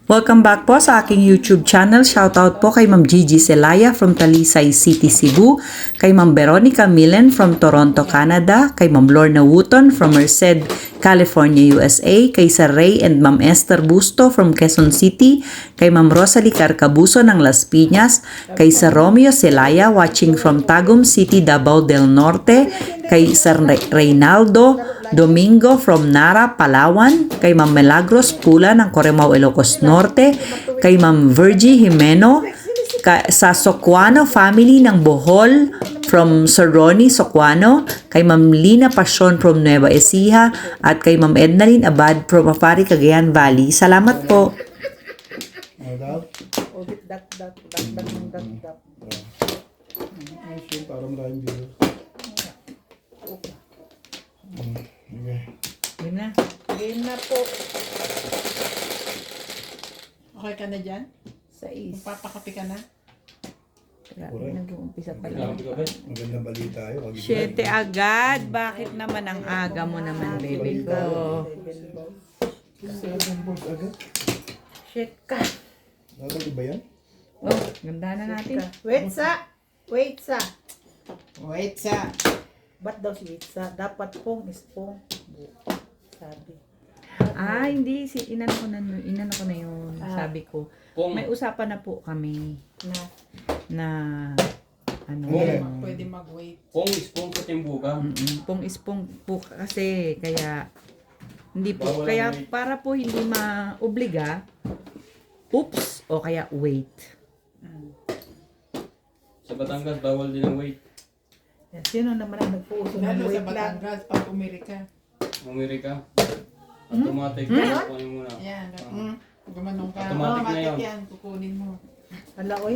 Welcome back po sa aking YouTube channel. Shoutout po kay Ma'am Gigi Celaya from Talisay City, Cebu, kay Ma'am Veronica Millen from Toronto, Canada, kay Ma'am Lorna Wooton from Merced, California, USA, kay Sir Ray and Ma'am Esther Busto from Quezon City, kay Ma'am Rosalie Carcabuso ng Las Piñas, kay Sir Romeo Celaya watching from Tagum City, Davao del Norte, kay Sir Reynaldo Domingo from Nara, Palawan, kay Ma'am Milagros Pula ng Corimao, Ilocos Norte, kay Ma'am Virgie Jimeno, sa Socuano family ng Bohol, from Sir Ronnie Socuano, kay Ma'am Lina Passion from Nueva Ecija, at kay Ma'am Ednaline Abad from Apari, Cagayan Valley. Salamat po. Para maraming video. Okay. Game na. Game na po. Okay ka na dyan? Sa is. Magpapakapi ka na? Grabe, nag-uumpisa pa lang. Magandang balita tayo. 7 agad. Bakit naman ang aga mo naman, baby ko? 7 balls agad? Shit ka. Bakit ba yan? Oh, ganda na natin. Wait sa. Ba't daw si wait sa? Dapat pong is pong. Sabi. Ah, hindi. Inano ko na yun. Ah. Sabi ko. Pong. May usapan na po kami na ano. Pong. Pwede mag-wait. Pong is pong putimbuga. Pong is pong po kasi kaya hindi po Bawal kaya ang wait. para po hindi ma-obliga. Oops o kaya wait. Sa Batangas, bawal din ang wait. Yan, sino naman ang nagpuuso ng Lalo sa wait lang? Batangas, pag Amerika. Amerika. Automatic. Kukunin mo na. Yan. Ah. Gumanong ka. Automatic na yun. yan. Kukunin mo. Hala, oy.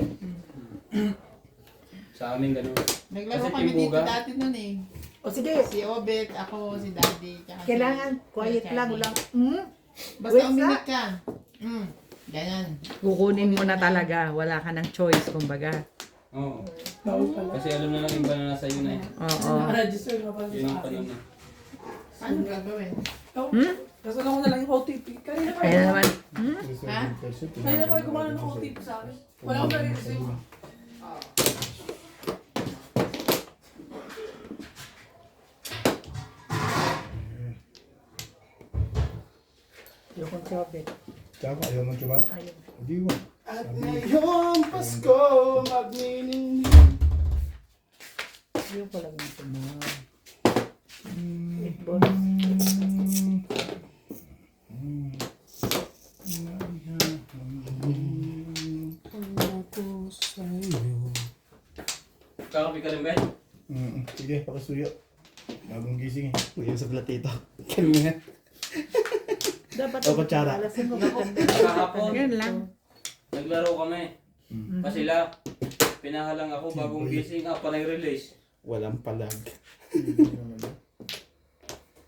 Sa amin ganun. Naglaro Kasi kami dito timbuga. dati nun eh. O sige, Si Obet, ako, si Daddy. tsaka si- kailangan quiet si lang. Charlie. Walang, Basta Wait, uminit ka. Ganyan. Kukunin mo na talaga. Wala ka ng choice kumbaga. Oo. Kasi alam na lang iba na nasa iyo na eh. Oo. Yun ang tanong na. Ano gagawin? Kasi ako na lang yung OTP. Kanina pa Kaya naman. Ha? Kanina pa gumana ng OTP sa akin. Wala akong nare-receive. yung controbit. Tsaka ayaw mong tumat? Ayaw. Hindi mo. At ngayon, Pasko, magniningning. Yung pala yung tumawag. Kakapi ka rin ba? Sige, pakasuyo. Bagong gising eh. Uy, sa platito. Kami nga. Dapat O, kutsara. alasin mo maganda. Kahapon, Yan lang. naglaro kami. Kasi sila, pinahalang ako bagong gising. Panay release. Walang palag.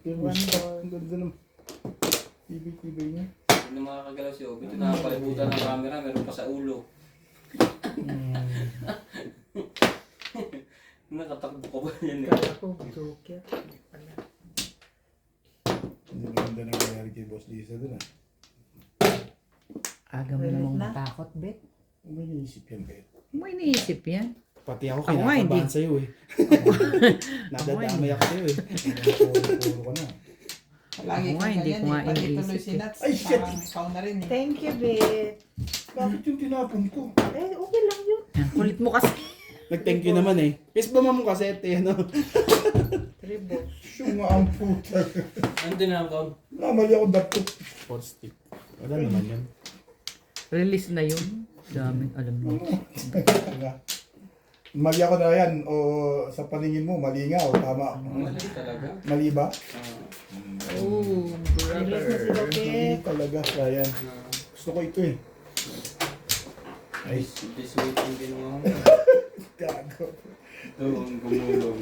One ball. Ang ganda ng tibay-tibay niya. Hindi na makakagalaw si Obi. Ito nakapalibutan ng camera, meron pa sa ulo. Nakatakbo ko ba yan eh? Kala ko, joker. Pala. Hindi maganda na nangyari kay Boss Lisa dun ah. Aga mo Relate namang na? matakot, Bet. Ano ba iniisip yan, Bet? Mo iniisip yan. Pati ako Ako nga, hindi. kinakabahan sa'yo eh. Nadadamay ako sa'yo eh. Puro ka na. Lagi Ako nga, kang hindi ganyan ko nga eh. Pati iniisip tuloy si eh. Nats. Ay, shit! Parang ikaw na rin eh. Thank you, babe. Bakit yung tinapon ko? Eh, okay lang yun. Ang kulit mo kasi. Nag-thank you naman eh. Is ba mo kasete ano? Tribo. Syunga ang puta. Ano din ang account? Namali ako dapat. Sport stick. Wala naman yun. Release na yun. Daming alam mo. Mali ako na yan o sa paningin mo, mali nga o tama. Mali talaga. Mali ba? Oh, Release na si Mali Roque. talaga, Ryan. Gusto ko ito eh. Ay, This week yung ginawa mo. gago. Ito ang gumulong.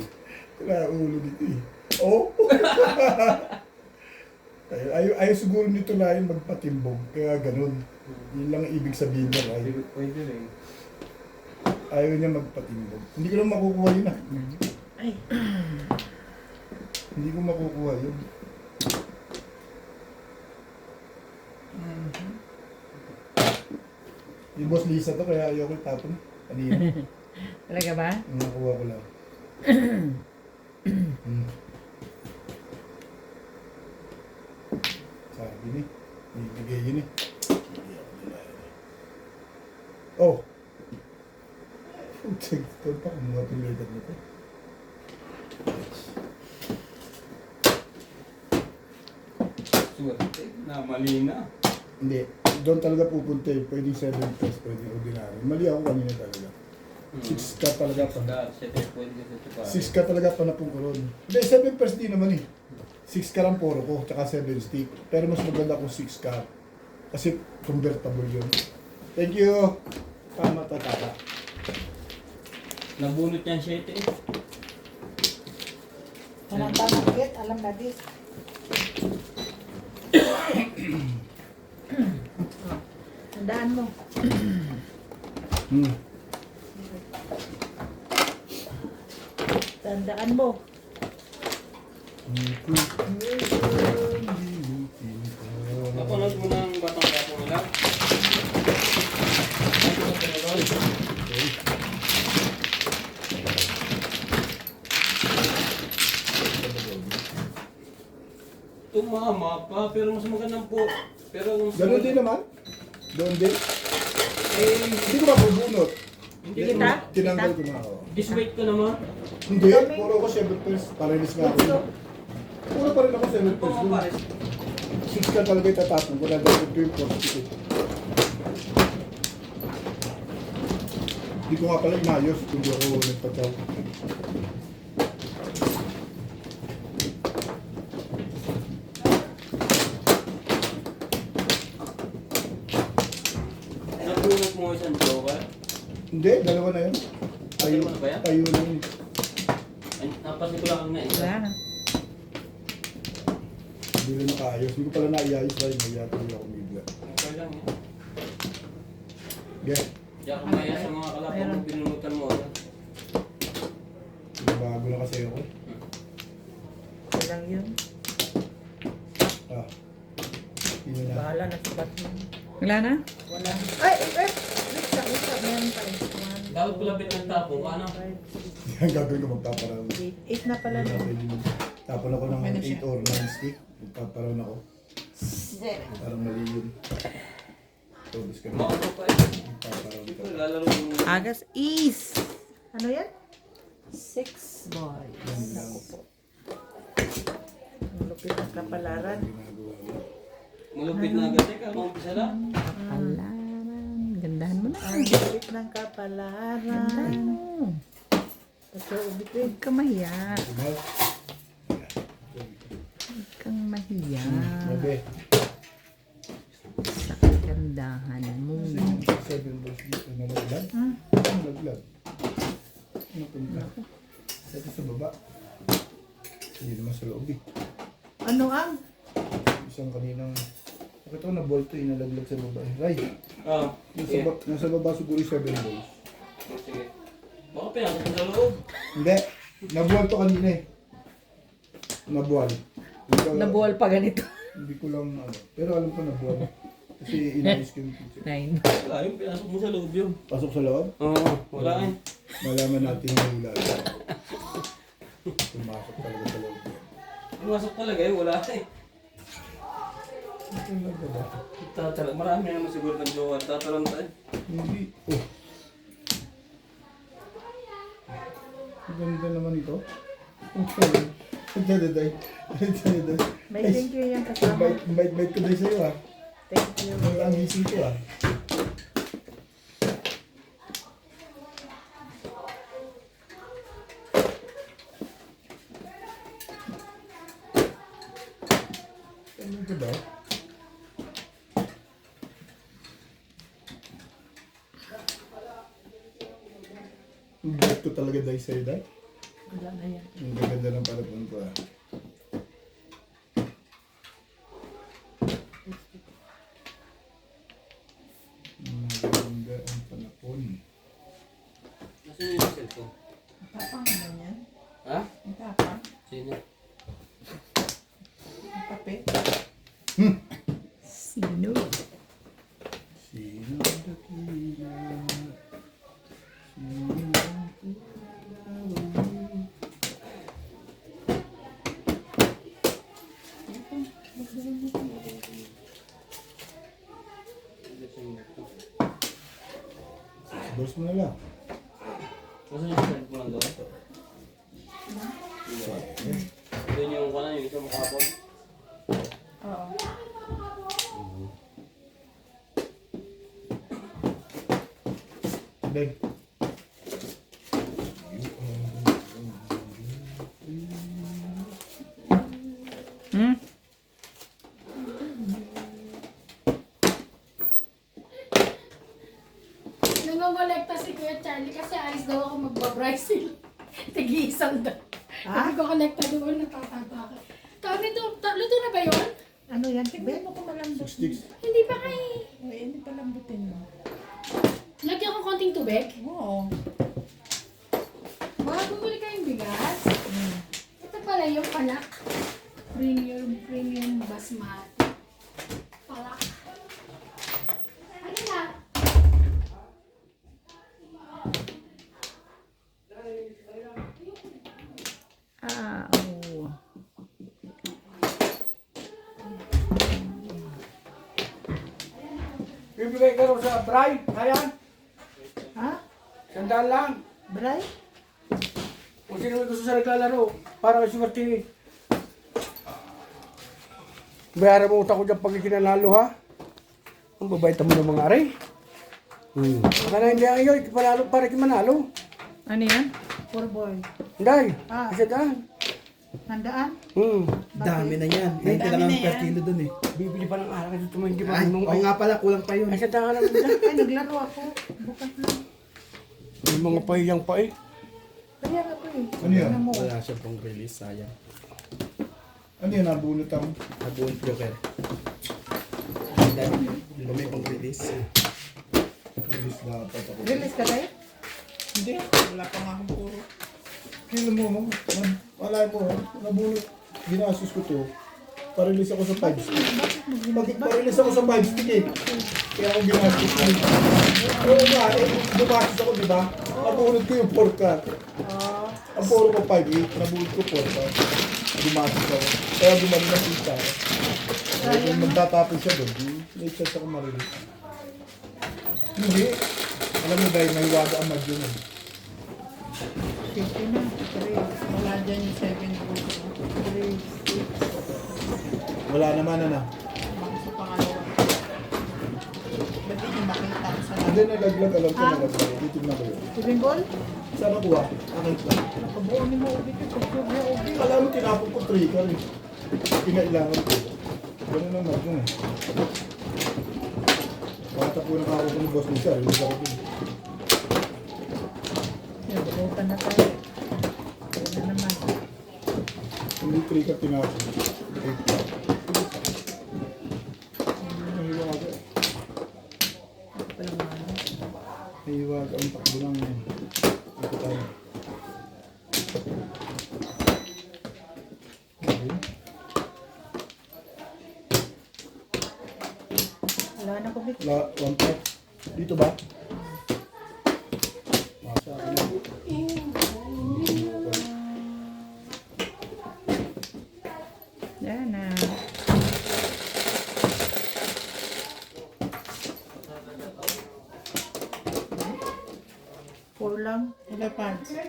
Wala ulo dito eh. Oh! ayaw siguro nito na yung magpatimbog. Kaya ganun. Yun lang ang ibig sabihin niya, Hindi Ryan. ko pwede rin. Ayaw niya magpatimbog. Hindi ko lang makukuha yun ah. Ay, Hindi ko makukuha yun. Yung boss Lisa to, kaya ayoko itapon. Kanina. Talaga ba? Ang nakuha ko lang. Sabi ni, ibigay yun eh. Oh! Check ito pa kung mga tuloy-tuloy nito. Swerte na mali na. Hindi, doon talaga pupunta eh. Pwedeng 7 plus, pwedeng ordinary. Mali ako kanina talaga. 6 ka talaga pa. Pwede ka sa tsaka. 6 ka talaga pa na pong kulon. Hindi, 7 plus din naman eh. 6 ka lang puro ko, tsaka 7 stick. Pero mas maganda kung 6 ka. Kasi convertible yun. Thank you! Tama tatata. Nabunot niyan 7 eh. Walang tama, Kit. Alam na this. Tandaan mo. Tandaan mo. Napanood mo ng Batang Kapo nila? Tumama pa, pero mas magandang po. Pero mas Ganun din naman. Doon din. Eh, Hindi ko mabubunot. hindi Kita? Tinanggal ko na ako. This weight ko naman. Hindi, puro ko 7 plus. Parinis nga ako. Puro pa rin ako 7 Ito plus. mga pares. 6 ka talaga itatapon ko na dapat ko yung 42. Hindi ko nga pala inayos kung di ako nagpataw. Nabunot mo isang joker. Hindi, dalawa na yun. Dalawa na ba yan? Tayo na yun. Ay, napasin ko lang ang na isa. Wala na. Hindi rin nakaayos. Hindi ko pala naiayos dahil magyatuloy ako bigla. Okay lang yan. Yeah. Diyan kumaya sa mga kalapang Mayroon. kung binunutan mo. Bago na kasi ako. Walang yun. Ah. Yun na. Bahala na si Batman. Wala na? Wala. Ay! Wait lang. Meron pa rin. Dapat pala bit ng tapong ka, ano? Yan gagawin ko magpaparang. 8 na pala na. Tapon ako ng Pwede siya. 8 or 9 stick. Magpaparang ako. Parang mali yun. So, discard. Makakot pa eh. Magpaparang Ito, ka. lalaro yung... Agas is. Ano yan? 6 boys. Yan lang. Ang lupit ng kapalaran. Ginagawa ko. Malupit na agad eh, kung umpisa lang. Alaran. Gandahan mo na. Ang lupit ng kapalaran. Gandahan mo. Kasi ubitin. Huwag kang mahiya. Tumal. Huwag kang mahiya. Mabe. Sa kagandahan mo. 7 balls dito na naglag. Ano naglag? Ano punta? Ito sa baba. Hindi naman sa loob eh. Ano ang? Isang kaninang... Bakit ako na-bolt to inalaglag sa baba eh. Ray, Ah, sige. nasa baba siguro yung 7 balls. Sige. Baka pinasok mo sa loob. Hindi. Nabuwal to kanina eh. Nabuwal. Hindi ko- Nabuwal pa ganito. Hindi ko lang ano. Pero alam ko nabuwal. Kasi inayos ko yung picture. 9. Wala yung pinasok mo sa loob yun. Pasok sa loob. Oo, wala eh. Malaman natin yung hula. Pumasok talaga sa loob. Pumasok talaga eh, wala eh. Ito lang ba ba? Tatalag, marami naman siguro ng jowa. Tatalang tayo. Hindi. Oh. Ang ganda naman ito. Okay. Ang dadaday. Ang dadaday. May thank you yan kasama. Invite ko dahil sa'yo ah. Thank you. Ang gising ko ah. Ano ka ba? Invite ko talaga dahil sa'yo dahil. Wala na yan. Ang gaganda ng parapon ko ah. Ang ganda ang panapon. Nasaan yung cellphone? Tapang naman yan. Ha? Ang tapang. Sino? Ang kape. Sino? Sino ang dating? Boss mo na lang. Nasaan yung friend mo lang doon? Doon yung kanan, yung isa mo kapon. Oo. Beg. Hmm? Nangongolekta si Kuya Charlie kasi alis daw ako magba-Brazil. Tigi-isang daw. Ah? Nagko-collecta doon, natatapa ka. Tawag nito, luto na ba yun? Ano yan? Tignan mo kung malambot. 6 sticks. Hindi pa kay... Ay, hindi pa lambutin mo. Lagyan ko konting tubig. Oo. Mga bumili kayong bigas. Ito pala yung palak. Premium basmati. Palak. Ano na? Ah, oh. Bibigay ka raw sa Bray, ayan, Ha? sandaan lang. Bray? Kung sino may gusto sa naglalaro, para kay Swerte. Bayaran mo utang ko dyan pag ikinanalo ha. Ang babaitan mo ng mga aray. Baka na hindi ang iyo, ikipanalo para ikimanalo. Ano yan? Poor boy. Hindi, Ah. isa daan. Handaan? Dami na yan. 90 lang ang per kilo dun eh. Bibili pa ng alak kasi tumindi pa Ay, nung oo nga pala, kulang pa yun. Ay, sa daan naman dyan. Ay, naglaro ako. Bukas na. May mga pahiyang pa eh. Kaya nga po eh. Ano yan? Ano mo? Wala siya pang release, sayang. Ano yan? Nabunot ang... Nabuong joker. Dahil may pang release. Release dapat ako. Release ka tayo? Hindi. Wala pa nga akong puro. Kilo mo, no? Wala po, nabunot. Ginastos ko to. Pa-release ako sa 5 stick. Pa-release ako sa 5 stick eh. Kaya ako ginastos ko. Oo nga, eh, gumastos ako, di ba? Nabunot ko yung 4 cut. Ang puro ko 5 eh. Nabunot ko 4 cut. Gumastos ako. Kaya gumano na kita. Kaya kung magtatapos siya doon, may chance ako ma-release. Hindi. Alam mo dahil mahiwaga ang mag yun eh. 50 na. 3. Wala dyan yung 7 po. 3, 6. Wala naman na. Baka sa pangalawa. Ba't hindi makita ko sa Hindi, nalaglag. Alam ko nalaglag. Titignan ko yun. Tubing ball? Saan nakuha? Akin lang. Nakabuo ni mo ubi ko. Pagkubya ubi. Alam mo, tinapon ko trigger eh. Pinailangan ko. Ganun naman yun eh. Bata po nakakaw ko ng boss ni Sir. Hindi ako din. Yan, bukutan na tayo. Yan na naman. Hindi trigger tinapon. Nahiwaga. Walang ano. Nahiwaga ang takbo lang yun. Ito tayo. Okay. Wala na ko bit. Wala, 1 part. Dito ba? Masa ka na. Yan na. Four lang. Wala pants. 9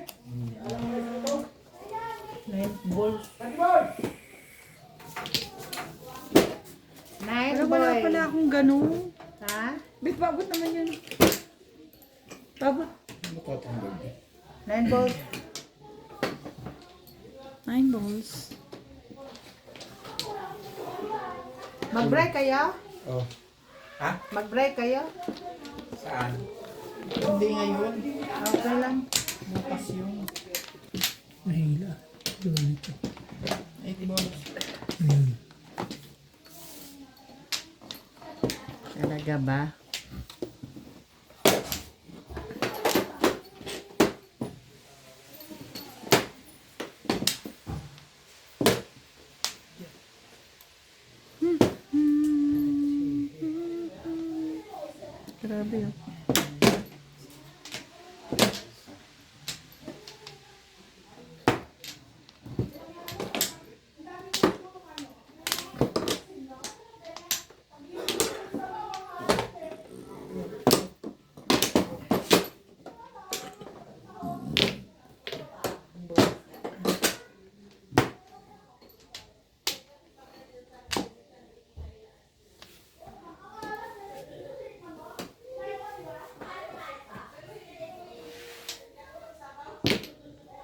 balls. 9 Pero wala boy. pala akong ganun. Ha? Bit, babot naman yun. Babot. Matatanggal din. 9 balls. 9 balls. Mag-break kayo? Oh. Ha? Mag-break kayo? Saan? Hindi ngayon. Okay lang. Bukas yung Mahila. Doon ito. 8 balls. Talaga ba? Grabe yun.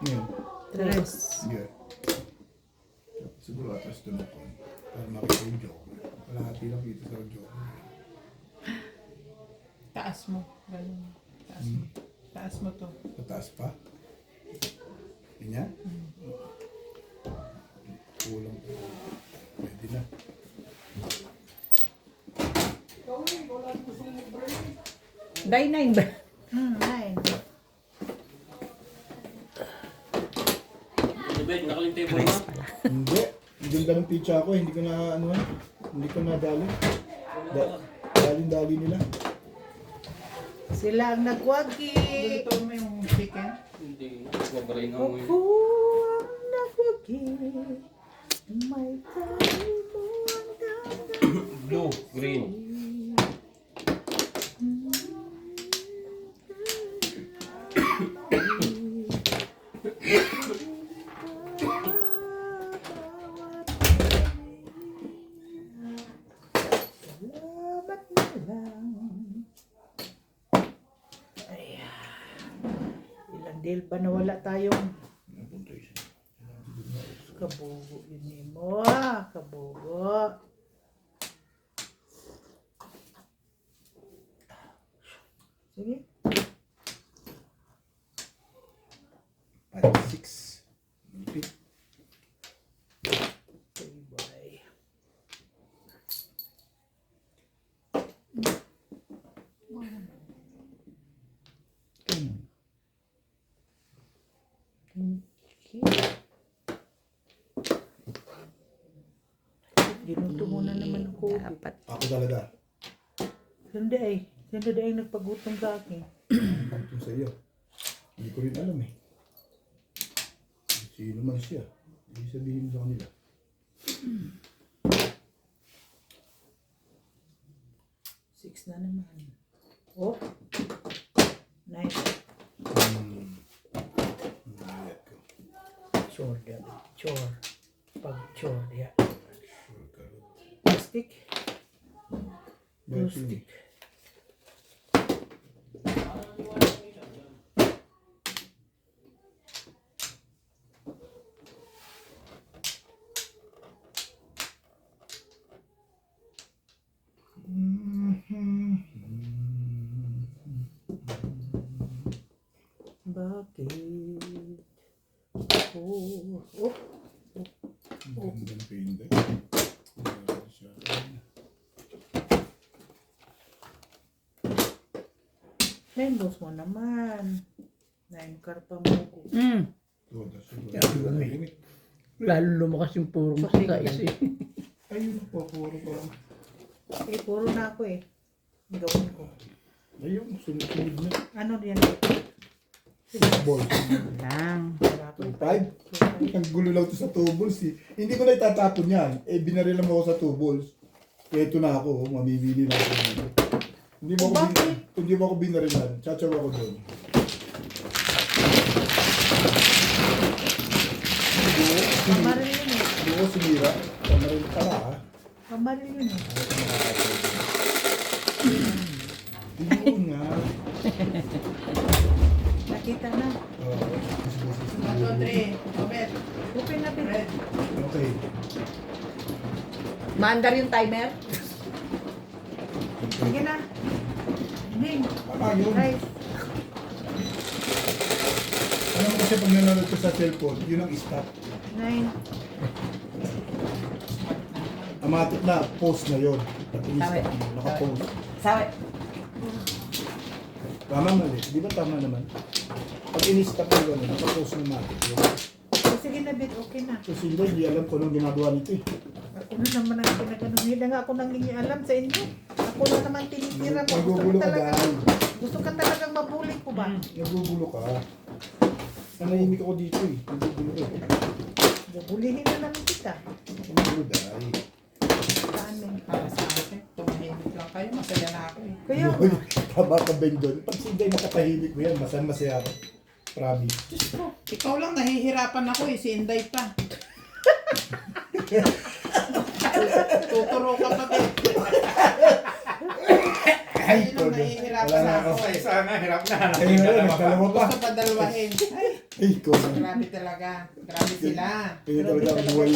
Ngayon. Tres. Sige. Siguro atas doon ako. Para makita yung joke. Kalahati lang dito sa joke. Taas mo. Ganun. Taas mo. Taas mo to. Mataas pa. Ganyan? Kulang. Pwede na. Day 9 ba? 9. Diba, nakalintay mo na. Hindi. Ganda ng pizza ako. Hindi ko na ano. Hindi ko na dali. Daling-dali nila. Sila ang nagwagi. Luto mo yung chicken. Hindi, wabray nga mo yun. Ako ang nagwagi. May tayo mo ang dagat. Blue, green. Salamat na lang. Ilang deal ba na wala tayong kabugo yun mo. Kabugo. Sige. 5, 6. Repeat. Okay, bye. Ginuto mo na naman ako. Dapat. Ako talaga. Hindi ay. Sino na ay nagpagutom sa akin? Ito sa iyo. Hindi ko rin alam eh. Sino man siya. Hindi sabihin sa kanila. Six na naman. Oh. 9. Let go. Chore dia. Chore. Pag chore dia. Sure ka rin. Stick. But Stick. Bakit? Oh. Ang ganda ng painted. Lendos mo naman. 9 karpa mo ko. Lalo lumakas yung puro masakais eh. Ayun po, puro pa. Eh, puro na ako eh. Ang gawin ko. Ayun, sunod-sunod na. Ano yan? Balls. Lang. 2-5? Ang gulo lang to sa 2 balls eh. Hindi ko na itatapon yan. Eh, binaril lang ako sa 2 balls. Kaya ito na ako, mamimili na ako dito. Hindi mo ako binarilan. Tsatsawa ko doon. Pamaril yun eh. Hindi ko sinira. Pamaril pala ha. Pamaril yun eh. Hindi ko nga. Nakita na. Luto, Dre. Robert. Open natin. Red. Okay. Maandar yung timer? Sige na. Ding. Tama yun. Rice. Alam mo kasi pag nanonood ko sa cellphone, yun ang stop. 9. Amatik na, post na yun. Pag in-stop mo, naka-post. Sabi. Tama mali. Di ba tama naman? Pag in-stop mo gano'n, naka-post na matik. Sige na, bit. Okay na. Kasi hindi alam ko nung ginagawa nito eh. Ako na naman ang pinagano. Hindi na nga ako nangingialam sa inyo. Ako na naman tinitira mo. Nagugulo ka dahil. Gusto ka talagang mabulit ko ba? Nagugulo ka. Nanahimik ako dito eh. Nagugulo ka. Bubulihin na lang kita. Nagugulo dahil. Saan eh? Para sa akin, tumahimik lang kayo. Masaya na ako eh. Kaya, Tama ka Ben doon. Pag si Inday nakatahimik mo yan, masaya ako. Promise. Diyos ko, ikaw lang nahihirapan ako eh. Si Inday pa. Tuturo ka pa din. Ay, yun ang nahihirapan wala na na ako. ako. Isa nga, hirap na. Ayun na yun, nagdalawa pa. Gusto pa dalawahin. Ay, Ay, ikaw na. grabe talaga. Grabe sila. Kaya talaga ang buhay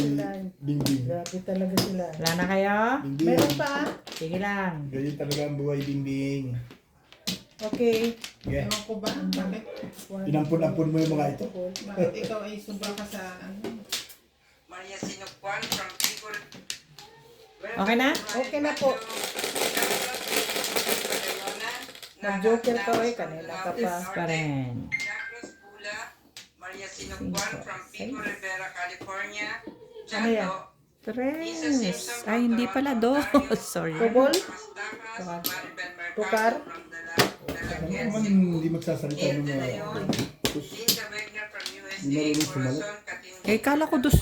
bingbing. Grabe talaga sila. Wala na kayo? Bingbing. Meron pa? Sige lang. Ganyan talaga ang buhay bingbing. Okay. Yeah. Ewan ko ba? Bakit? Inampun-ampun mo yung mga ito. Bakit ikaw ay sobra ka sa ano? Okay na? Okay na po. Nag-joker ka eh. Kanina ka pa. Pa rin. Maria Sinukwan from Pico Rivera, California. Ano yan? Tres. Ay, hindi pala dos. Sorry. Kubol? Tukar? Ano naman hindi magsasalita ng mga hindi marunong sumalat. Eh, kala ko dos.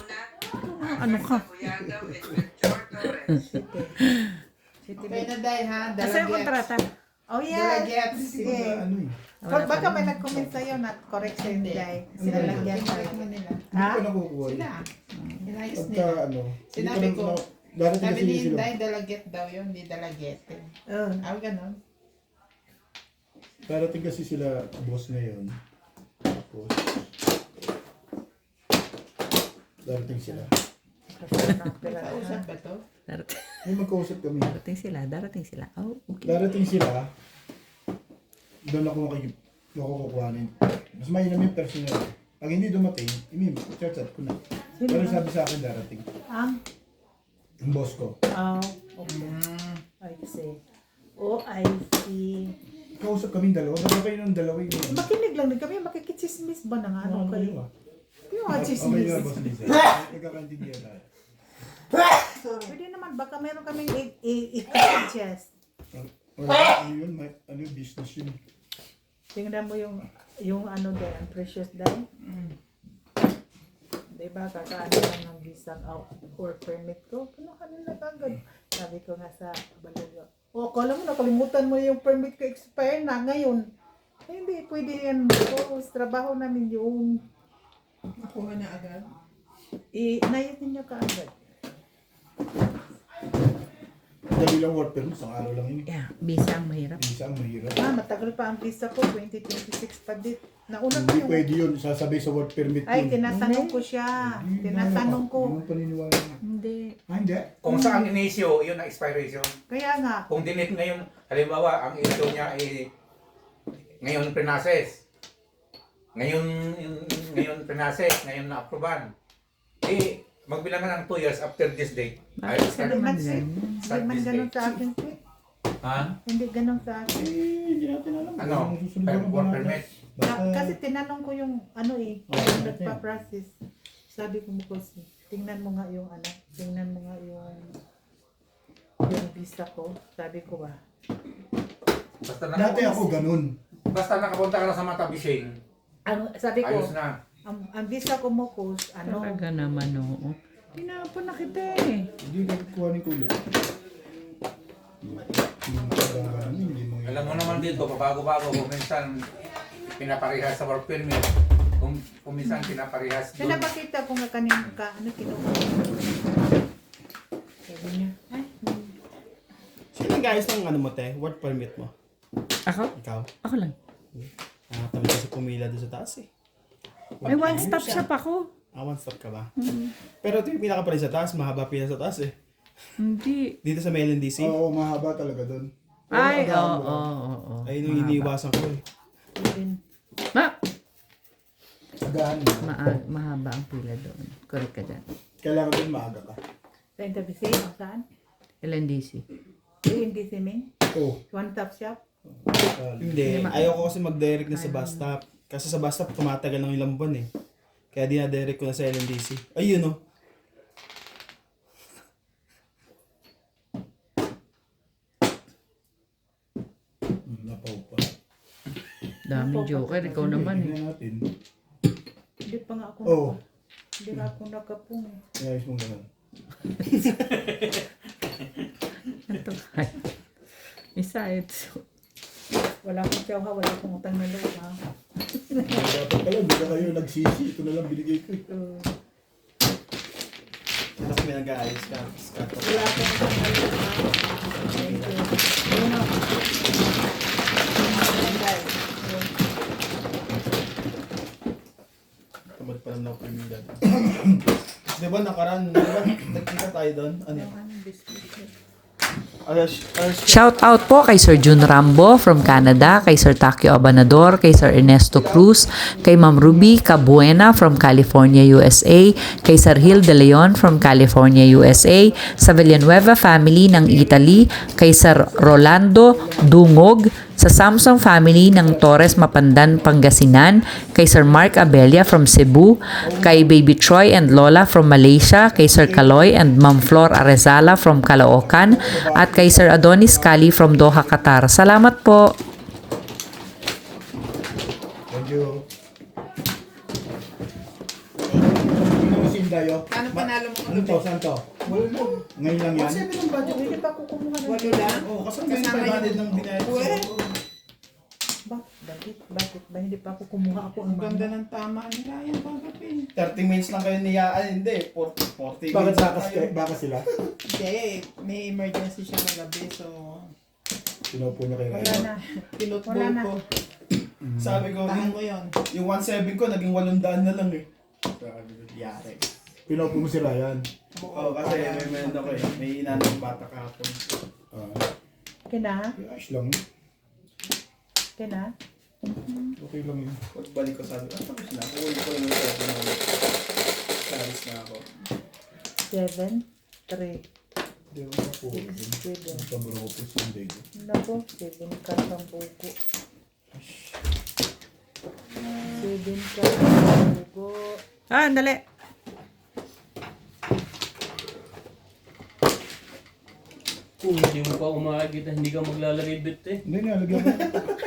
Ano ka? Okay na dahil ha? Nasa yung kontrata? Oh yes. Dalagets. Sige. Ano eh. Pag baka may nag-comment sa'yo na correct sa'yo Hindi. Jai. Sinalagyan Sinalagyan tayo tayo. mo nila. Hindi Ha? ko nakukuha Sila. eh. Inayos Pagka nila. ano. Sinabi ko, Darating Sabi kasi ni sila. Inday, dalaget daw yun, hindi dalagete. Oh. Ganon. Darating kasi sila boss ngayon. Tapos. Darating sila. Kausap ba to? Darating, May magkausap kami. darating sila. Darating sila. Oh, okay. Darating sila. Doon ako makukuhanin. Mas mainam yung personal. Pag hindi dumating, chat ko na. Pero sabi sa akin darating. Ang boss ko. Oh, okay. I see. Oh, I see. Kausap kami dalawa. Sabay ng dalawa yun. Makinig lang din kami. Makikichismis ba ng ano Ano kayo? kayo? Yung mga Okay chismis. na boss Lisa. Nagkakaintindihan tayo. Pwede naman. Baka meron kaming i-suggest. Wala, ano yun? Ano yung business yun? Tingnan mo yung ano din, ang precious din. Diba, kakaano lang ng visa or permit ko. Kinuha nila agad. Sabi ko nga sa balaga. O, akala mo, nakalimutan mo yung permit ko expire na ngayon. Eh, hindi, pwede yan. Trabaho namin yun. Nakuha na agad. Inayos ninyo ka agad. Dali lang work permit. Isang araw lang yun. Yeah, visa ang mahirap. Isang mahirap. Matagal pa ang visa ko, 2026 pa din. Nauna ko Hindi yung... pwede yun. Sasabay sa work permit Ay, yun. tinatanong ko siya. Hindi, Tinatanong ko. Hindi mo paniniwala. Hindi. Hindi. Kung saan inisyo, yun ang expiration. Kaya nga, Kung dinit ngayon, halimbawa, ang issue niya ay ngayon pinases. Ngayon pinases, ngayon na-approvean. Eh, magbilangan ng 2 years after this date. Ay, Bakit start, hindi man, naman yan? hindi man ganun sa akin. ha? Hindi ganun sa akin. Eh, hindi natin alam. Ano? Kung susunod ang Work banata. permit. Basta, Kasi tinanong ko yung ano yung nagpa-process. Sabi ko mo kasi, tingnan mo nga yung ano, tingnan mo nga yung visa ko. Sabi ko ba, Basta dati ako ganun. Basta nakapunta ka na sa mata Bishing, sabi ko, ayos na. ang visa ko mo ko, ano, Talaga naman, oo. Tinapon na kita eh. Hindi ko kukuha ni kulit. Hindi mo Alam mo naman dito, pabago-bago, kung minsan pinaparehas sa work permit, kung minsan pinaparehas doon. pinapakita ko nga kanina ka, ano kinuha. Sabi niya, ay, Sino guys ng ano mo te? Work permit mo? Ako? Ikaw? Ako lang. Tabi kasi pumila doon sa taas eh. May one-stop shop ako. One stop ka ba? Pero ito yung pinaka pa rin sa taas, mahaba pila sa taas eh. Hindi. Dito sa LNDC, Oo, mahaba talaga doon. Ay, oo, Agahan mo oo, lang. oo. ayun yung iniiwasan ko eh. Agahan mo. Mahaba ang pila doon. Correct ka dyan. Kailangan din maaga ka. sa interview o saan? LNDC. Yung hindi si Ming? Oo. One top shop? Hindi, ayoko kasi mag-direct na sa bus stop. Kasi sa bus stop, tumatagal ng ilang buwan eh. Kaya dinadirect ko na sa LNDC. Ayun oh. Napaw pa. Daming joker. Ikaw naman eh. Tingnan natin. Hindi pa nga ako Oo. Hindi nga ako nakapung. Ayos mong ganun. Ito. Ay. Besides, Wala akong tiyaw ha, wala akong utang na loob ha. Dapat pala, hindi na kayo nagsisi. Ito na lang binigay ko eh. So, Anak may nag-aayos ka. Wala ko na sa Thank you. Ayun o. Ayan, guys. Tamad pa lang na ako yung dati. Di ba nakaraan, nagkita tayo doon? Ano? Shout out po kay Sir Jun Rambo from Canada, kay Sir Takio Abanador, kay Sir Ernesto Cruz, kay Ma'am Ruby Cabuena from California, USA, kay Sir Gil De Leon from California, USA, sa Villanueva family ng Italy, kay Sir Rolando Dungog, sa Samsung family ng Torres Mapandan, Pangasinan, kay Sir Mark Abella from Cebu, kay Baby Troy and Lola from Malaysia, kay Sir Kaloy and Ma'am Flor Arezala from Caloocan, at kay Sir Adonis Kali from Doha, Qatar. Salamat po! Thank you. Ano mo si Indayo? Paano panalo mo? Ano to? Saan to? Ngayon lang yan? 1.7 ang budget. Hindi pa ako kumuha ng Walo lang? Oo, kasi may Kasama 500 ng binayad ko. Bakit ba hindi pa ako kumuha ako Ang ganda ng tama nila yan kagabi. 30 minutes lang kayo niyaan, hindi. 40 Bakit minutes lang kayo. baka sila? Hindi, may emergency siya kagabi so Sinupo niya kayo. Wala na. pinutbol Wala na. ko. Sabi ko, Tahan mo yun. yung 1.7 ko, naging 800 na lang eh. Sabi ko, yari. Pinupo mo si Ryan. Oo, kasi may meron ako eh. May inanong bata kahapon. Kina? Ayos lang. Kina? Okay lang yun. Pagbalik ko sabi ko, tapos na. Uwi ko lang yung sabi na salis na ako. 7, 3, Hindi ako napo. 6, 7. Ang pabro ko po si Indayo. Nako, 7 ka ang buko. 7 ka ang buko. Ah, dali! Kung hindi mo pa umakakita, hindi ka maglalagay bit eh. Hindi nga, lagyan mo.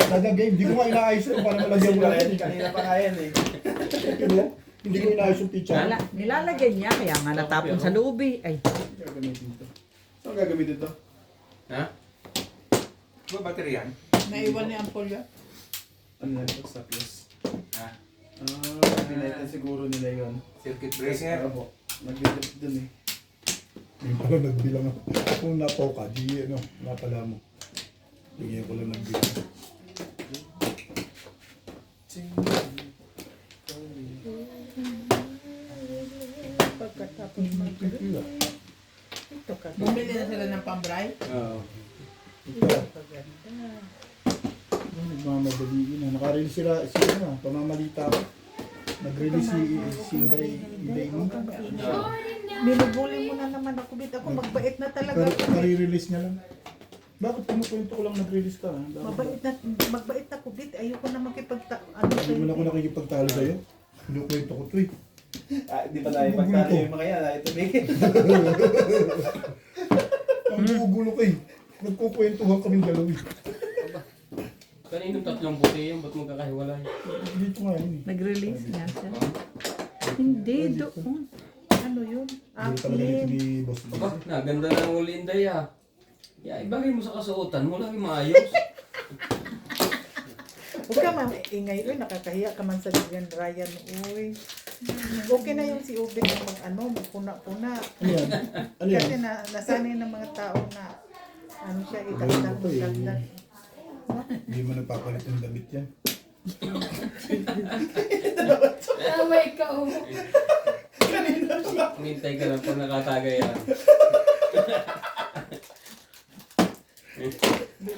Lagyan game. Hindi ko nga inaayos ito para malagyan mo lang. Kanina pa kaya eh. Hindi ko inaayos yung teacher. Nilalagay niya, kaya nga natapon sa loob eh. Ay, Gagamitin ito. Saan gagamitin ito? Ha? Ba battery yan? Naiwan ni Ampolyo. Ano na ito? Sa plus. Ha? Pinaitan siguro nila yun. Circuit breaker? Ano po? Nag-drip dun eh. Yung pala nagbilang ako. Kung napaw ka, di ano, napala mo. Bigyan ko lang nagbilang. Pagkatapos mag-ito ka. Bumili na sila ng pambray. Oo. Ito. Nagmamadali yun. Nakarelease sila, pamamalita ako. Nag-release si Inday mo. Binubuli mo na naman ako, bit. Ako magbait na talaga. Pero nare-release niya lang. Bakit pinukwento ko lang nag-release ka? Magbait na ako, bit. Ayoko na ano Hindi mo na ako nakikipagtalo sa'yo. Pinukwento ko ito eh. Di pa tayo pagkano yung mga yan. Ito bigay. Ang gugulo ko eh. Nagkukwentuhan kaming dalawi. Kaninong tatlong puti yung ba't magkakahiwalay? Dito nga yun eh. nag-release niya siya. Hindi, doon. Ano yun? Dito talaga dito Akin. ni Boss B. Aba, naganda ng uli Inday ah. Ibagay mo sa kasuotan mo, lagi maayos. Huwag ka ingay. Uy, nakakahiya ka man sa Ryan. Uy. Okay na yung si Ubit na magpuna-puna. Ano yan? Ano yan? Kasi nasanay ng mga tao na ano siya, itagdag. Hindi mo nagpapalit ng damit yan. Tama ikaw. Nintay ka lang pag nakatagay yan.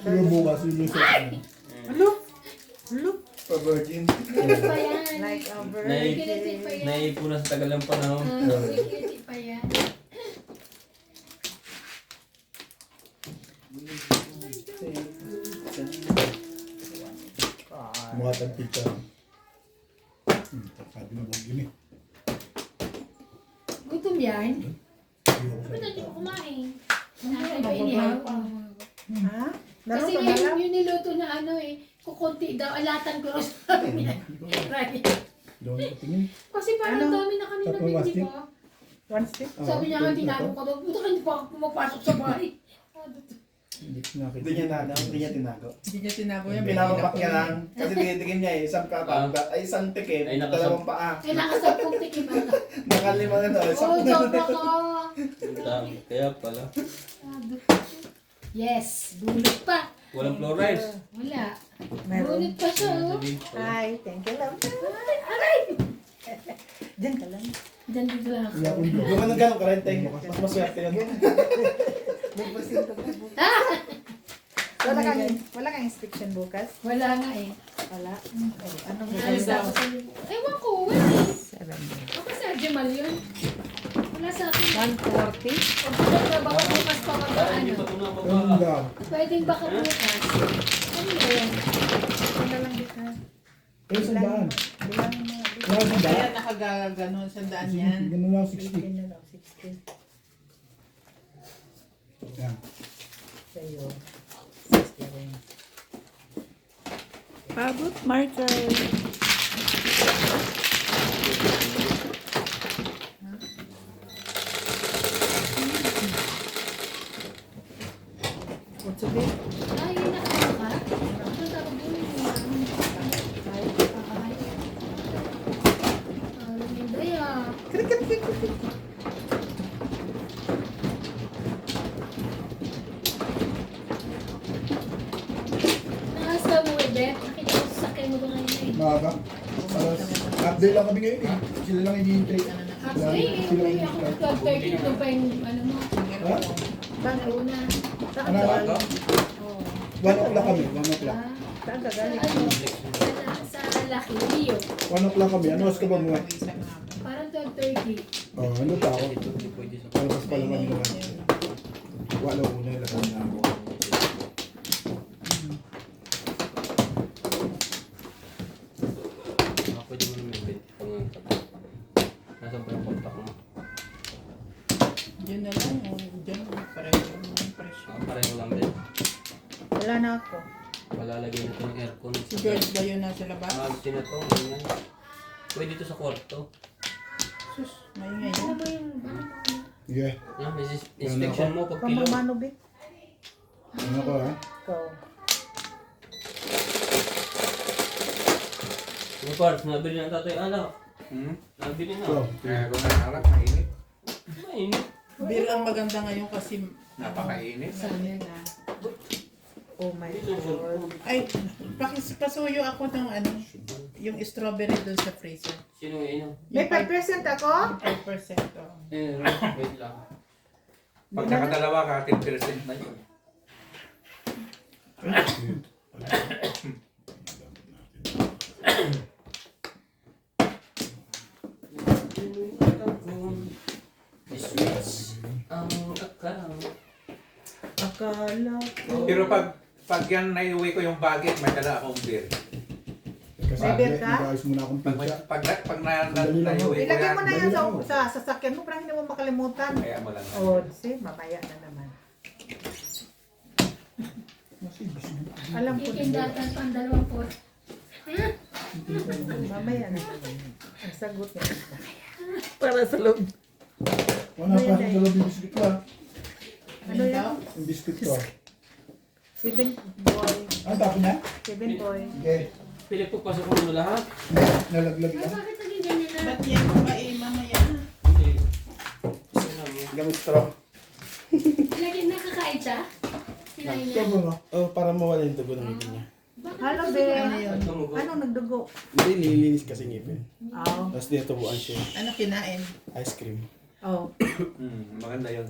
Pero bukas yung resort na. Look. Pa-virgin. Ganun pa yan. Like a Security pa yan. Naipo na sa tagal ng panahon. Security pa yan. Mukha tayong teacher. Sabi na huwag yun eh. Gutom yan? Ayoko Ba't sa hindi ko kumain? Ano, Nakay pa inihaw. Ha? Laro Kasi ka ba lang? yung niluto na ano eh, kukunti daw, alatan ko rin sa niya. Doon ko tingin. Kasi parang Ano? dami na kami Tatlong nabili, plastic? di ba? One stick? Sabi niya nga, tinapon ko daw, buto ka hindi pa ako pumapasok sa bahay. Hindi ko nakita. Hindi niya hindi niya tinago. Hindi niya tinago yan. Pinapapak niya lang. Kasi tinitingin niya eh, isang katang, ay isang tikim, Ay, nakasab- dalawang paa. Ay, nakasampung tikim ako. Nakalima na Oo, isang sobra ka. Kaya pala. Sabi. Yes, bunot pa. Walang fluorides. Wala. Meron. Bunot pa siya, oh. Hi, thank you lang. Aray! Diyan ka lang. Diyan dito lang ako. Yung ano gano'ng karenteng, mas maswerte yun. Wala kang inspection bukas? Wala nga eh. Wala. Anong Alis bukas? ako sa... Ewan ko, wala eh. 7 days. Ako sa Jamal yun. Wala sa akin. 140? Pag nagtrabaho bukas pa mag Hindi pa ano. ito na Ano baba. lang? Pwedeng baka bukas. Ano yun? Ito na lang kita. Pero sandaan. Bilang mo. Wala sandaan. Kaya nakagaganon, sandaan yan. Ganun lang 60. 16 na lang, 16. Yan. Sa'yo. 60 rin. Pabot marker. What's it? Ay, yun na ano ka? Ano tawag yun? Ay, ay. Ano yung daya? Nasa mo eh, Beth. Nakita ko sa sakay mo doon ngayon eh. Maaga. Update lang kami ngayon eh. Sila lang hinihintay. Actually, Sila lang eh, ako hinihintay. 12:30 doon pa yung ano mo. Ha? Saan ka? Una. Saan Ano ka? ba? Oo. 1 o'clock kami. 1 o'clock. Ah, Saan ka sa galing? ano? Sa Lucky Rio. 1 o'clock kami. Ano oras ka ba mo? Parang 12:30. Oh, ano pa ako? Ito, hindi pwede sa... Palabas pa naman naman. Wala muna yung lakas na ako. Pwede mo naman yung Nasaan pa yung kontak mo? Diyan na lang, o diyan, pareho yung presyo. Pareho lang din. Wala na ako. Palalagay na ito ng aircon. Si George ba yun nasa labas? Gusto na ito. Ganyan. Pwede ito sa kwarto. Sus, maingay Ano yun. ba yung ano? Sige. May inspection mo pag kilo. Pamamano, Bit? Ano ko ha? Ikaw. Yung parts, nabili ng tatay alak. Nabili na. So, Meron na alak, mainit. Mainit. Beer ang maganda ngayon kasi Napakainit. sana na. Oh my God. Ay, pasuyo ako ng ano, yung strawberry doon sa freezer. Sino yung inom? May 5% ako? 5% to. Wait lang. Pag nakadalawa ka, 10% na yun. Sweets. Ang akala. Akala ko. Pero pag yan naiuwi ko yung baget, may dala akong beer. Kasabi, May beer ka? nag-ayos muna akong Pag, pizza. naiuwi ko Ilagay yan, mo na yan sa sasakyan mo para hindi mo makalimutan. kaya mo lang. Oh, see, mamaya na naman. Alam ko din. Ikindatan pa ang dalawang po. Mamaya na naman. Ang sagot niya. Para sa loob. Wala pa akong dalawang yung biscuit ko ha. Ano yan? Yung biscuit ko. 7 boy. Ang tapo niya? 7 boy. Okay. Pili po pasok mo lahat. Hindi, nalaglag Ay, lang. bakit naging ganyan na? Ba't yan ba eh, mamaya? Hindi. Sino mo? Gamit straw. Lagi nakakain siya? Kinain niya? Ito mo no? Oh, para mawala yung dugo ng ngipin niya. Halo, Ano be. yun? Tumugo. Ano nagdugo? Hindi, nililinis kasi ngipin. Oh. Tapos tinutubuan siya. Ano kinain? Ice cream. Oh. Maganda yun.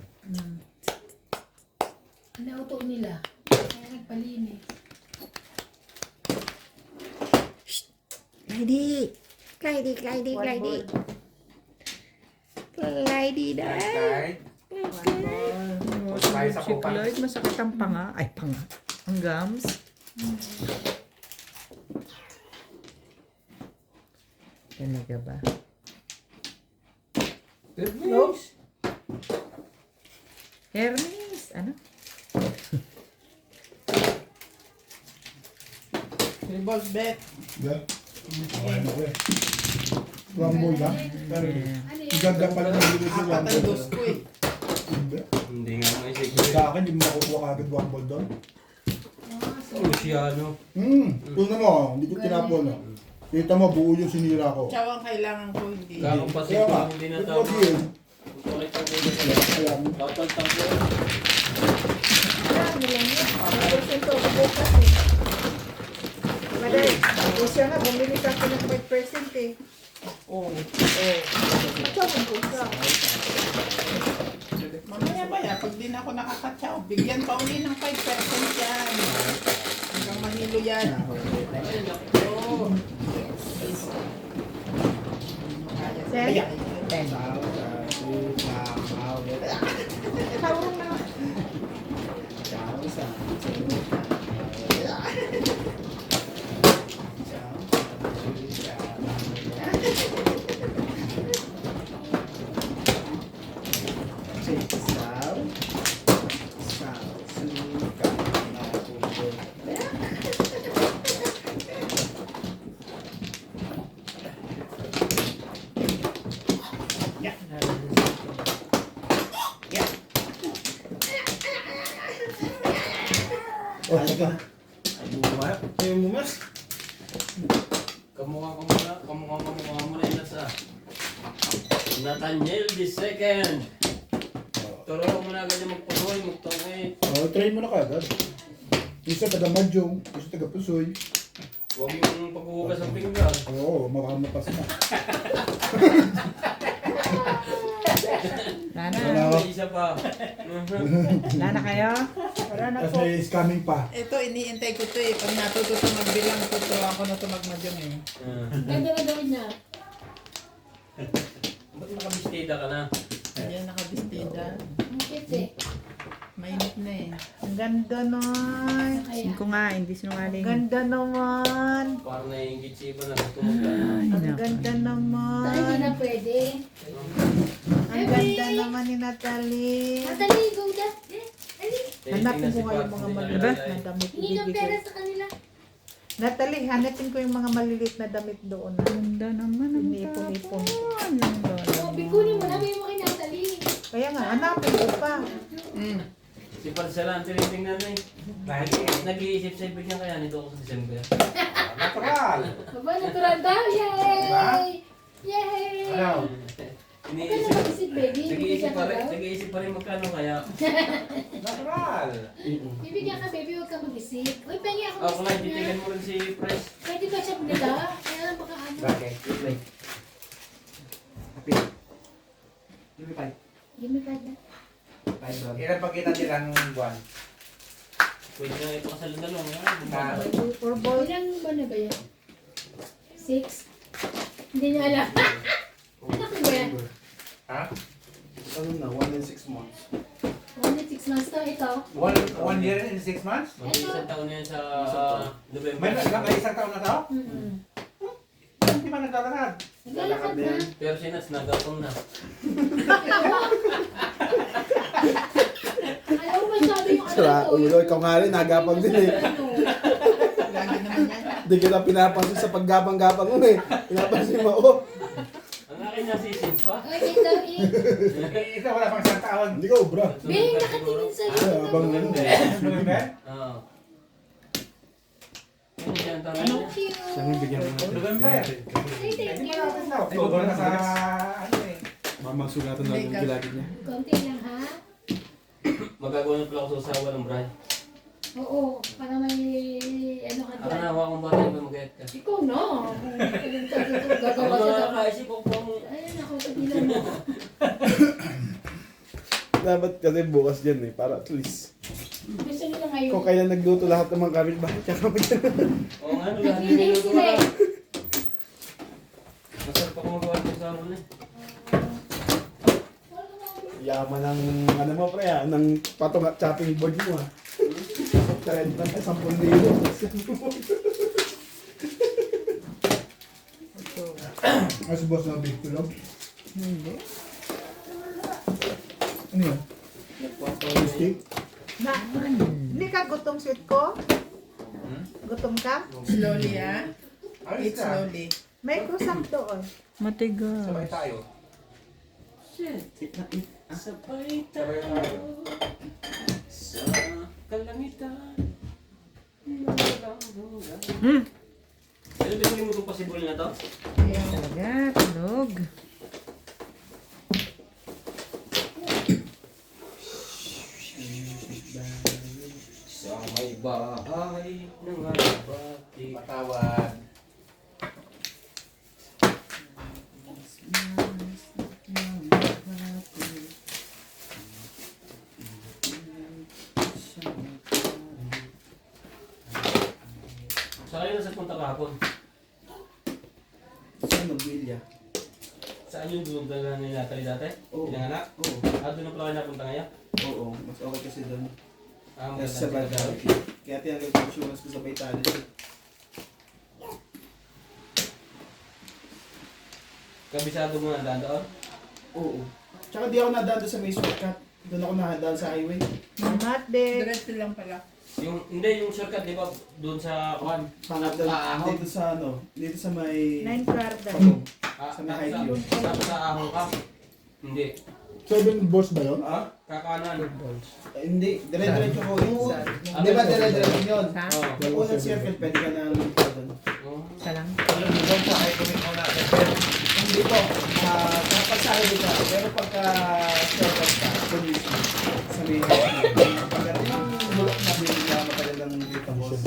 Nauto nila. Kaya nagpalinis. Clyde na. Kahit Tapos tayo sa Si kupan. Clyde, masakit ang panga. Ay, panga. Ang gums. Talaga ba? Hermes. Hermes. Ano? Three balls bet. Yeah. Okay na ko eh. Crumble na. Pero Ano yun? ganda pala ng bilis ng Apat ang dos ko eh. Hindi. Hindi nga may Sa sige. akin, hindi mo makukuha kagad 1 ball doon. Luciano. Tingnan mo, hindi ko tinapon. Kita mo, buo yung sinira ko. Chow ang kailangan ko, hindi. Kakapasin Kaya ko nga, hindi na ito tama. yun. Bakit ako na Ayan. tataltang ko? Ano lang yun? 5% ako bukas eh. Maday, o siya nga, bumili sa akin ng 5% eh. Oo. Matawag ko siya. Mamaya, pag di na ako nakakatsaw, bigyan pa uli ng 5% yan. Hanggang mahilo yan. Sen? Tawag na. Oh, sige. Kamukha mo na yung nasa Nathaniel II. Turo mo na agad yung magpusoy, magtongay. Oh, train mo na kagad. Isa taga Madyong, isa taga Pusoy. Huwag yung paghuhugas ng pinggan. Oo, makamapas na. Lana. May isa pa. Lana kayo? Wala na Tapos po. may scamming pa. Ito, iniintay ko to eh. Pag natuto to magbilang, tuturuan ko na to magmadyong eh. Ganda na gawin na. Ba't nakabistida ka na? Ayan, nakabistida. Ang cute eh. Mainit na eh. Ang ganda nun. Kaya. Ko nga, hindi sinungaling. Ang ganda naman. Parang naiingit siya ba na tutulog ka? Ang ganda Saan hindi naman. na pwede? Ang ganda naman ni Natalie. Natalie, go dyan. Hanapin ko nga yung mga maliliit na damit. Hingi ng pera sa kanila. Natalie, hanapin ko yung mga maliliit na damit doon. Ganda naman ang Ipon-ipon. Oh, bikunin mo na, may mo kay Natalie. Kaya nga, hanapin ko pa. Si Parsalan, tinitingnan na eh. Nag-iisip sa ibig niya kaya nito ako sa December. Natural. Aba, natural daw. Yay! Yay! Ano? Huwag ka na mag-isip, baby. Bibigyan ka daw. Nag-iisip pa rin magkano kaya. Natural. Bibigyan ka, baby. Huwag ka mag-isip. Uy, pengi ako. Ako lang, titigan mo rin si Pres. Pwede ba siya bumila? Kaya lang baka ano. Bakit? Give me five na. Ilan pag kita nilang buwan? Pwede na ito kasal na lang. Na, For boy. Ilang ba na ba yan? 6? Hindi niya alam. Ano ko ba yan? ha? Ano na, 1 and 6 months. 1 and 6 months to. Ito. 1 year and 6 months? Mag-isang taon na yan sa November. May isang taon na to? Hindi ba naglalakad? Naglalakad na. Pero si Nats, nagatong na. Ayaw mo masyado yung ano Sira, ko. ulo, ikaw nga rin, nagapang din eh. Lagi naman yan. Hindi kita pinapansin sa paggapang-gapang mo eh. Pinapansin mo, oh. Ang akin nasisid pa. Ay, ito eh. Ito wala pang isang taon. Hindi ka obra. Bing, nakatingin sa'yo. Abang ano. November? Oo. Ano siya ang tanong Thank niya? you. November. Ay, thank Hindi you. pa natin na. October na sa ano eh. Mamang sulatan lang yung gilagid niya. Konti lang, ha? Magagawa na pala ako sa usawa ng bride. Oo, para may ano ka Ako dyan. na, hawa kong bata yung mag-get ka. Ikaw na. Gagawa Ano sa mga dapat. kaisip ko po mo? Ayun, ako, sabilan mo. Dapat kasi bukas dyan eh, para at least. Gusto nila ngayon. Kung kailan nagluto lahat ng mga kapit, bakit siya kapit yan? Oo nga, lahat ng Naglinis niluto sila ka. eh. Masarap ako magawa ng usawa na eh. Yaman ng, ano mo pre ah, ng patong at chopping board mo ah. Kaya di ba na 10,000? Ay, si boss na big tulog. Hindi. Ano yun? Steak? Na, hindi ka gutom sweet ko? Gutom ka? Slowly ah. Ayos Eat na. slowly. May croissant doon. Matigas. Sabay tayo. Sabay tayo sa kalangitan. Ano ba mo itong possible na to? Talaga, tunog. Sa may bahay ng alabati. Patawad. Saan kayo nasa punta kahapon? Saan Nobilla? Saan yung doon na nilatali dati? Oo. Pinanganak? Oo. Doon na pala kayo napunta ngayon? Oo, mas okay kasi doon. Maganda Kasi sa dito. Bagay. Kaya tinanggal ko yung insurance ko sa Vitality. Kabisado mo na daan doon? Oo. Tsaka di ako nadaan doon sa may shortcut. Doon ako nadaan sa highway. Salamat, Bek. Diretso lang pala. Yung shortcut, di ba? Doon sa kuhan? Pangat dito sa dito sa may... 9 Carda. Sa may high view. Tapos sa ahong ka? Hindi. 7 balls ba yun? Kakanan. Hindi, dire-diretso ko. Yung, di ba dire-diretso yun? Oo. Yung unang circle, pwede ka na lumipad doon. Isa lang. Doon sa ay kumit mo na. Pero Hindi po, kapag sa akin dito, pero pagka shortcut ka, doon mismo, sa may high view. Pagka yung bulok na hindi na matagal lang dito, boss.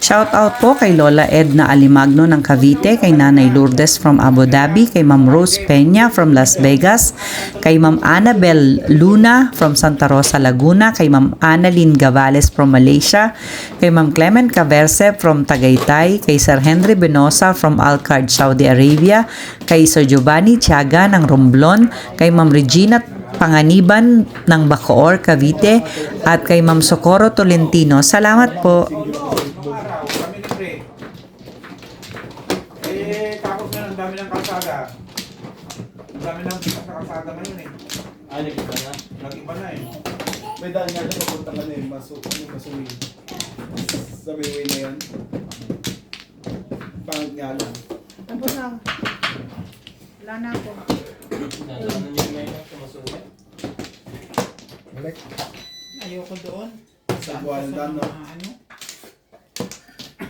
Shout out po kay Lola Edna Alimagno ng Cavite, kay Nanay Lourdes from Abu Dhabi, kay Ma'am Rose Peña from Las Vegas, kay Ma'am Annabel Luna from Santa Rosa, Laguna, kay Ma'am Annalyn Gavales from Malaysia, kay Ma'am Clement Caverse from Tagaytay, kay Sir Henry Benosa from Alcard, Saudi Arabia, kay Sir Giovanni Tiaga ng Romblon, kay Ma'am Regina Panganiban ng Bacoor, Cavite, at kay Ma'am Socorro Tolentino. Salamat po. nung araw, kami libre. Tapos na ang dami ng kalsada. Ang dami ng kalsada ngayon eh. Nag-iba na? Nag-iba na eh. May daan nga doon, papunta ka na eh, masuwi. Sa may way na yan. Pangit nga lang. Tapos na. Wala na ako. Nadaanan niyo may kumasuwi. Balik. Ayoko doon. Sa buwan ng daan, no? Ano?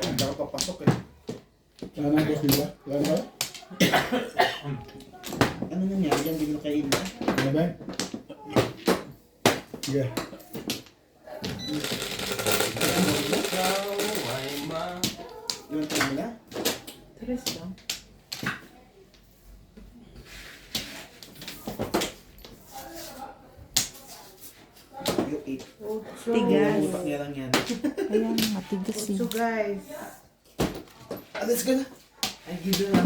Hindi ako papasok eh. Wala na boss, di ba? Wala na ba? Ano nangyari yan? Hindi mo nakain na? Ano ba? Sige. Ikaw ay ma... Ilang taon mo na? Tres lang. Yung 8. Tigas. Utak niya lang yan. Ayan, matigas eh. So guys. Alis ka na. Ay, gila na.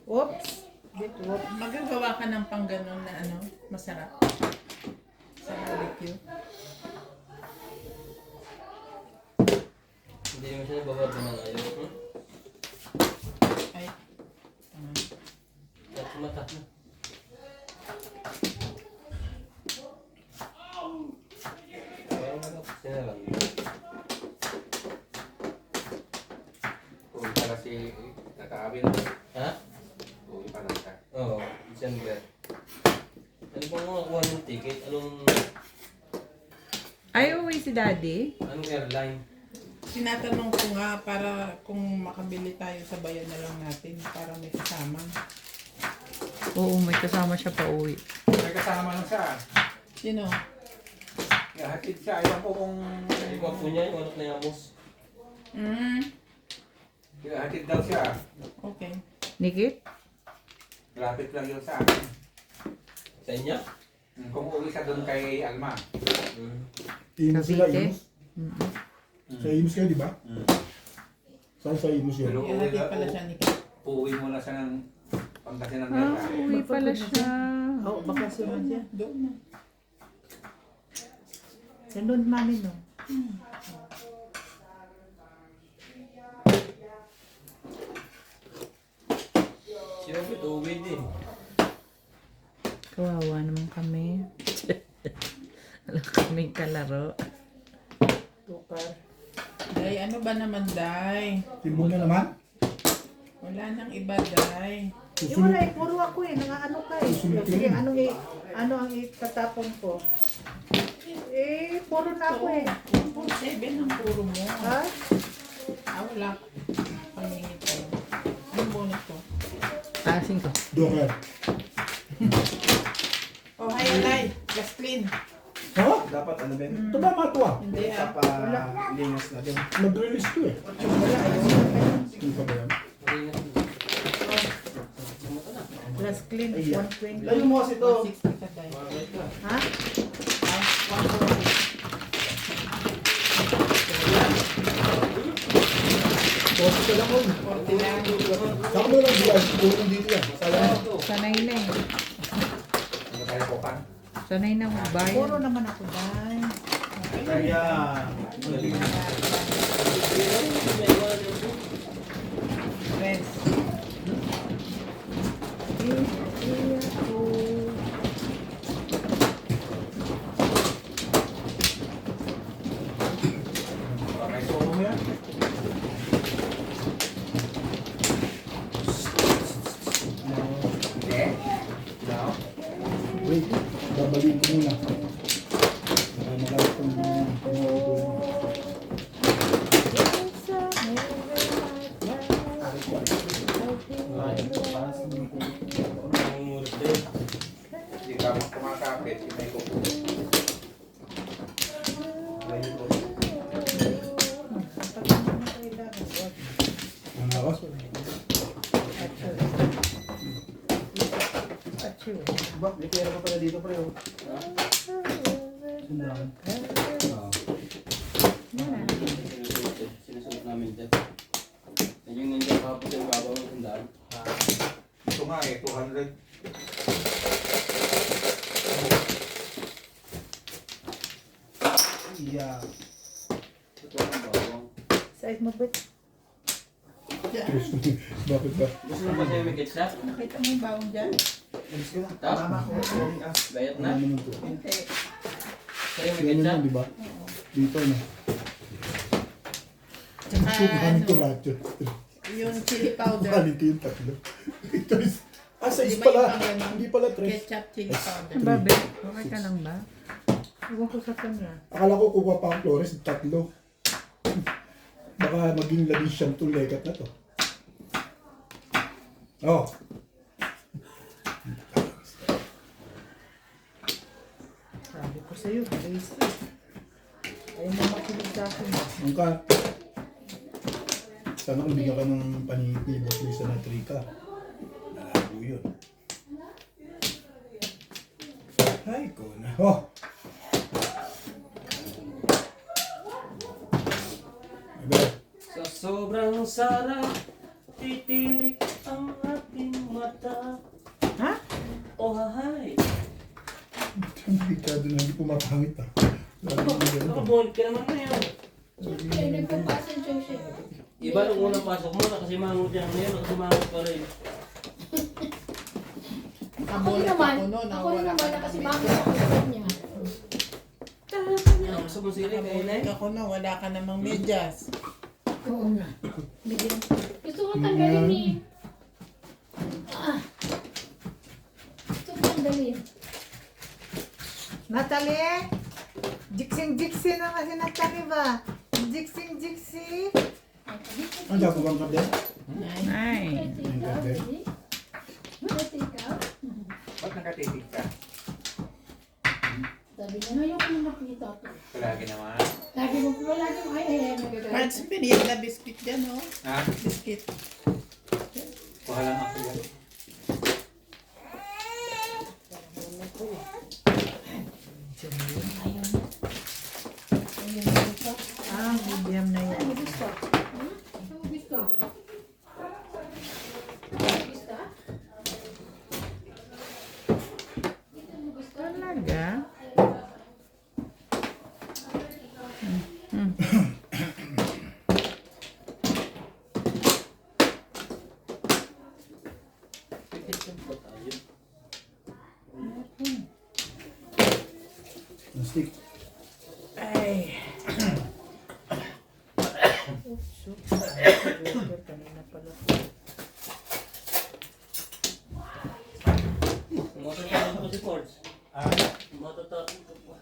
Oops. Oops. Magagawa ka ng pang ganon na ano, masarap. Sa barbecue. Hindi naman siya nabababa ng ayaw. Ay. At mata na. Parang malapit na lang. Uwi pala si Nakaawin. Ha? Uwi pala siya. Oo, December. Ano bang makakuha ng ticket? Ay, uwi si Daddy. Anong airline? Tinatanong ko nga para kung makabili tayo sa bayan na lang natin para may kasama. Oo, may kasama siya pa uwi. May kasama lang siya. Sino? Hatid siya. Ewan ko kung... Iba po niya yung anak na Yamos. Hatid daw siya. Okay. Nikit? Lapit lang yun sa akin. Sa inyo? Kung uwi siya doon kay Alma. Imus sila, Cavite? Imus. Sa Imus kayo, di ba? Saan sa Imus yun? Pero Ihalati pala siya ni Kate. uuwi muna siya ng Pangasinan Ah, nila. uwi pala siya. Oo, bakasyon na siya. Doon na. Ganun mami no. Sila po tuwid eh. Kawawa naman kami. Wala kaming kalaro. Tukar. Day, ano ba naman, Day? Timbong na naman. Wala nang iba, Day. Yung wala eh, puro ako eh, nangaano ka eh. Sige, ano ang itatapon ko? Eh, puro na ako eh. 1.7 ang puro mo. Ha? Wala. Pangingito. Ang bonus ko. Asin ko. Joker. Oh, hi, Day. Just clean. Ha? Dapat ano ba? Ito ba matuwa? Hindi, Papalinis na din. Nag-release ko eh. Hindi pa ba yan? Plus clean, Ay, 120. Layo mo kasi ito. 160 ka, Day. Ha? 140. Boss ka lang mo. 40 lang. Saka mo lang bilang. Tulong dito yan. Sayang. Sanay na eh. Ano tayo po pa? Sanay na magbayad. Puro naman ako, Day. Kaya, Rest. May sumo mo yan? Hindi? No? Wait. Babalik ko muna. Baka magalit kong Hindi ka kumakapit, hindi may kuko. ang lakas. ba, may pera pa pala dito pre. Oh. Sundan. Sinusunod namin dyan. Yan yung nandiyan kapos yung babaw ng sandaan. Ito nga eh, 200. Yeah. Ito ang bawang. Side mo, Bet. Bakit ba? Gusto mo ba sa'yo may ketchup? Nakita mo yung bawang dyan? Alis ka na. Tapos? Tama ko. Bayat na? Ano naman to? Hindi. Sa'yo may Ano ketchup? naman, di ba? Dito na. Tsaka Sukahanin ko ano, lahat yun. yung chili powder. Sukahanin ko yung tatlo. Ito is... sa is Di ba pala. yung pang- Hindi pala tres. Ketchup, chili powder. Ba, be? Okay ka lang ba? Iwan ko sa kanya. Akala ko kuha pa ang Flores, tatlo. Baka maging labis siyang tulekat na to. Oh. Sabi ko sa'yo, crazy. Ayaw mo makinig sa akin. Ang ka. Sana kung bigyan ka ng paningit ni Boss Lisa na 3 ka. Nalago yun. Ay, ko na. Oh! Ebe, Sa sobrang sarap, titirik ang ating mata. Ha? Oh, hahay. hindi ka doon, hindi pumapangit ah. Lagi mo ganun. Nakabulit ka naman ngayon. Siyempre, nagpapasa siya. Iba nung unang pasok mo, nakasimangot dyan. Ngayon, nakasimangot pa rin. Ako rin naman. Ako rin naman na kasi bakit ako sa niya. Gusto mo sili, kayo na eh. Ako na, wala ka namang medyas. Oo nga. Bigyan. Gusto ko tanggalin eh. Gusto ko tanggalin. Natalie? Jiksing-jiksi naman si Natalie ba? Jiksing-jiksi? Ang dapo bang kabe? Ay. Ba't nakatitig ka? Sabi niya, no, yung kung nakita ko. Palagi naman. Lagi mo po, lagi mo, ay, nagagawin. Parts pinili na biscuit dyan, oh. Ha? Biscuit. Kuha lang ako yan. Ah, medium na yan. Ano gusto? Ano gusto? Gusto? Ito mo gusto? Talaga? Stick. Ay. Oops, oops. Kanina pala po. Matutunan ko si Forge. Matutunan ko po.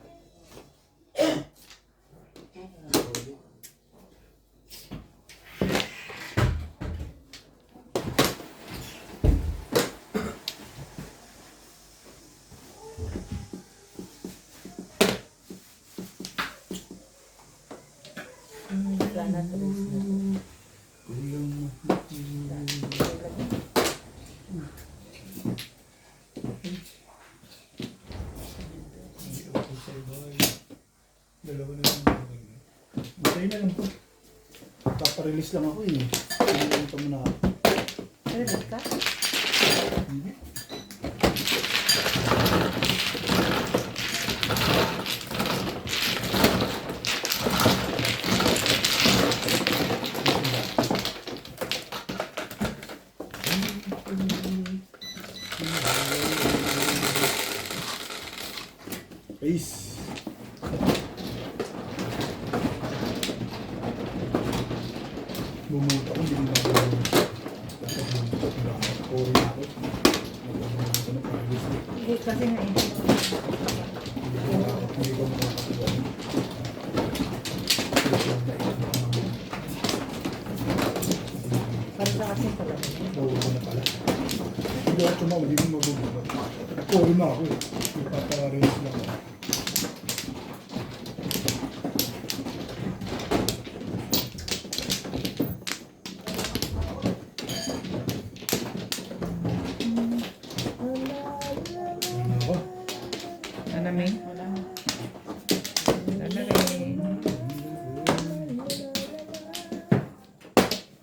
Sana tulis na. Dalawa na lang. Matay na lang po. Paparelease lang ako eh. Ito mo na ako. Ready ka? Peace. Bumuta ko, hindi na ako. Dapat puro na ako. Magkakaroon ko na privacy. Hindi kasi nga hindi. Hindi ko makakatuwa. Para sa akin pala. Puro ko na pala. Hindi ako tumawag, hindi mo mabubuhat. Puro na ako eh. Ipaparelease lang ako. Ano, May? Ano, May?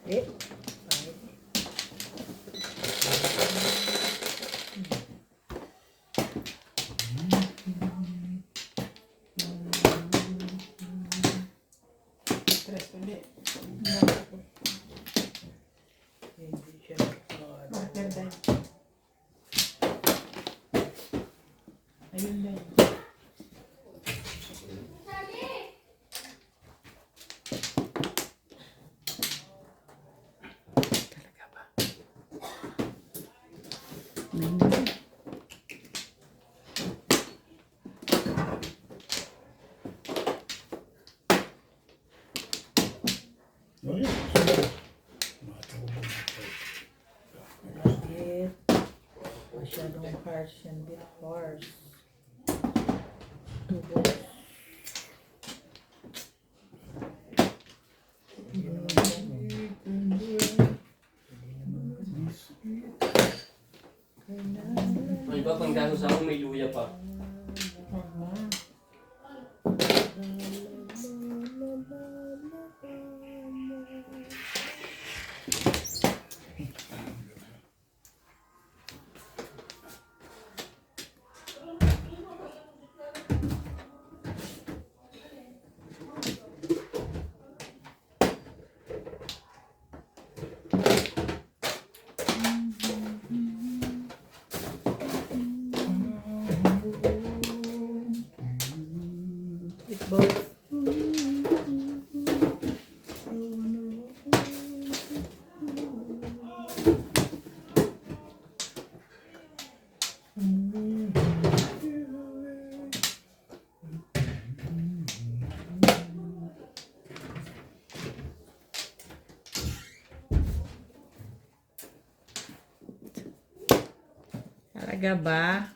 Eh? Tres ulit. Hindi siya. Partner din. Ayun din. Oh, yeah. Bakit? Masyadong harsh and bit harsh. Tubos. May iba pang gaso sa akin, may luya pa. It's both. Talaga ba?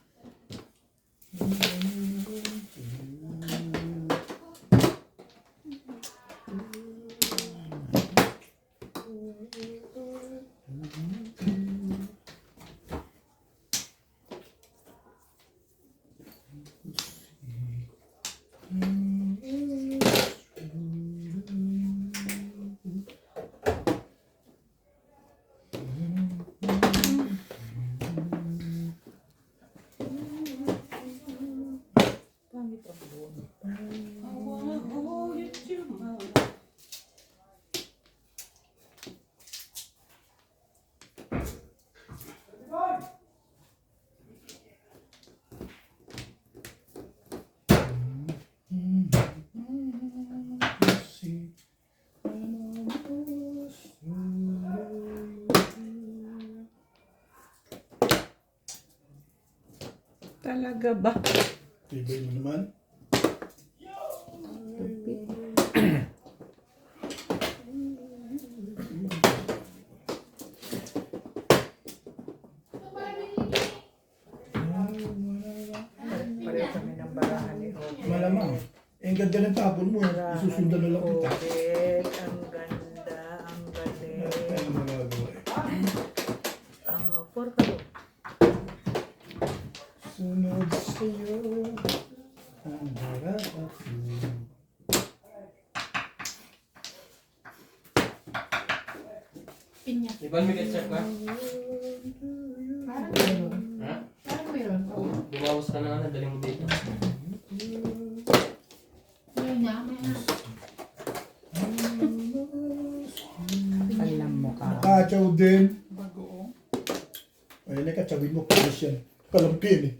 Talaga ba? Tibay mo naman. Pareho kami ng barahan ni Obet. Malamang. Eh, ang ganda ng tapon mo. Isusundan na lang kita. Obet, ang ganda, ang galing. Ano magagawa eh. Ang for ka doon. Sunod sa'yo. Ang harap ako. Pinya. Di ba may ketchup ka? Parang meron. Ha? Parang meron. Bumawas ka na nga, dali mo dito. Meron niya, may na. Alam mo ka. Kachaw din. Bagoong. Ayun na kachawin mo. Panis yan. Kalampin eh.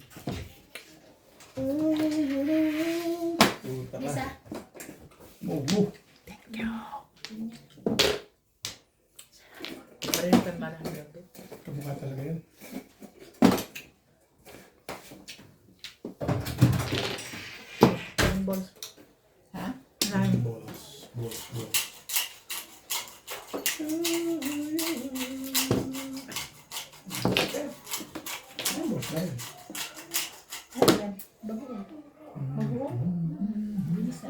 Puta ka. Isa. Mo. Pareho kami ng barahan ni Obet. Kamukha talaga yan. Ang balls. Ha? Nine. Balls. Ay, balls na yun. Ayan. Bagoong. Bagoong. Isa.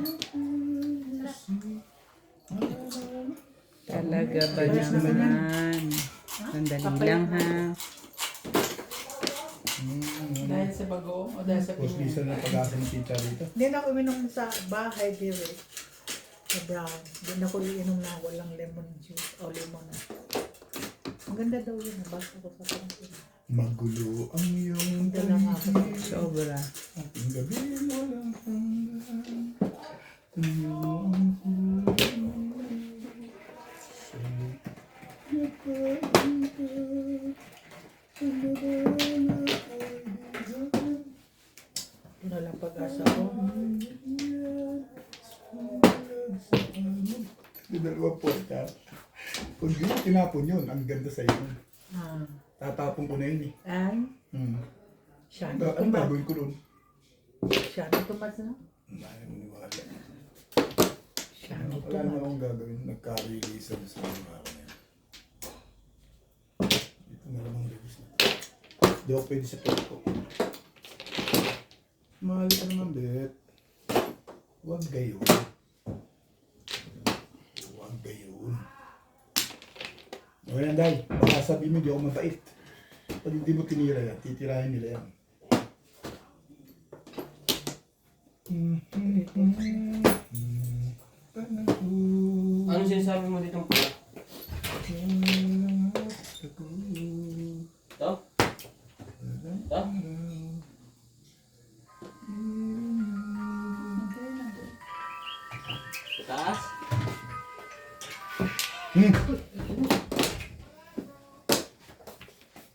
Talaga ba naman? Sandali lang ha. Dahil sa bagoong o dahil sa Tapos pinya? lisa na pag-asa ng tita rito. Hindi na ako uminom sa bahay, dire. Sa brown. Hindi na ako iinom na walang lemon juice o lemon. Ang ganda daw yun. Basta ko sa kanila. Magulo ang iyong Ganda nga ako. Sobra. ating gabi walang hanggan. Wala lang pag-asa ko. Di dalawang porta. Kung di mo tinapon yun, ang ganda sa'yo. Ah. Tatapon ko na yun eh. Ay, siya na Ano tumas. gagawin ko doon? Siya na tumas na. Ayaw mo niwala. Siya na Wala naman tumas. akong gagawin. Nagka-release sa mga ako na yan. Ito na lamang release na. Di ako pwede sa pwede. Mahal ka naman, Bet. Huwag gayon. Huwag gayon. Okay lang, Day. Baka sabihin mo, di ako mabait. Pag hindi mo tinira yan, titirahin nila yan. Ano sinasabi mo dito pula? Ito? Ito? Taas?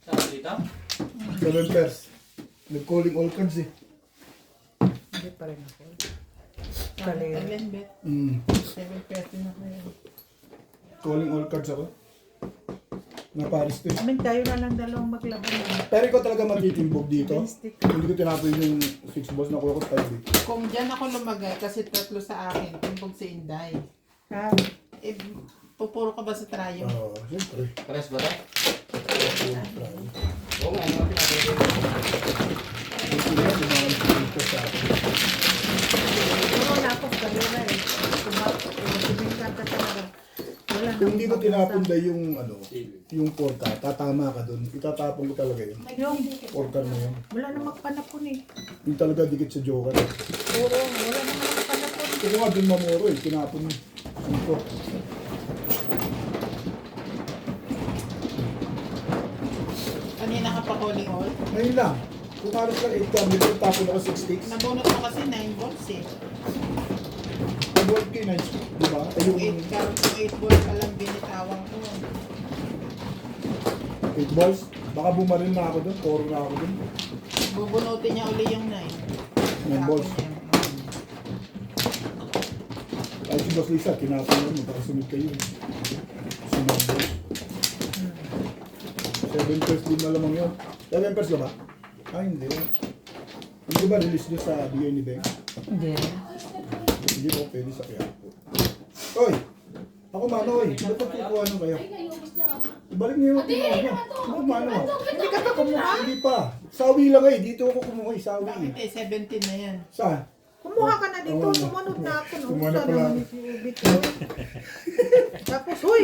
Saan dito? Ganun, Pers. Nag-calling all cards eh. Hindi pa rin ako. Kalero. Alin, bet? 7:30 na kayo. Calling all cards ako. Naparis to eh. Amin, tayo na lang dalawang maglaban. Pero ikaw talaga matitimbog dito. Hindi ko tinapon yung 6 balls na kuha ko 5 eh. Kung dyan ako lumagay, kasi 3 sa akin, timbog si Inday. Ha? Eh, pupuro ka ba sa trayo? Oo, siyempre. Pares ba ito? Oo nga, mga pinapagay. Kung sila, dito sa akin. Puro na ako kalera eh. Tumingkan ka talaga. Wala na. Kung hindi ko tinapon dahil yung ano, yung porka, tatama ka dun. Itatapon ko talaga yun. Yung, Porka na yun. wala na magpanapon eh. Yung talaga dikit sa joker. Puro, wala na magpanapon. Kasi nga dun mamuro eh, tinapon mo. Ano ko? Kanina ka pa calling all? Ngayon lang. Kung halos lang 8 kami, dito tapon ako 6 sticks. Nabunot mo kasi 9 balls eh. Nag-work kayo, nice. Diba? Ay, yung 8 balls pa lang binitawan ko. 8 balls. Baka bumaril na ako dun, toro na ako dun. Bubunutin niya uli yung 9. 9 balls. Ay, si Boss Lisa, tinapon mo, magkakasunod kayo. Si 9 balls. 7 pairs din na lamang yun. 7 pairs ka ba? Ay, hindi. Hindi ba release nyo sa bigay ni Beng? Hindi. Hindi ko pwede sa Quiapo. Oy! Ako Manoy, ba't nagkukuha nung kayo? Ibalik niyo yung ano. Ako Manoy. Hindi ka pa kumuha? Hindi pa. Sawi lang eh. Dito ako kumuha eh. Sawi Bakit eh. 17 na yan? Saan? Kumuha ka na dito, sumunod na ako. Kumuha na Saan pala. naman si Ubit ko? Tapos, huy!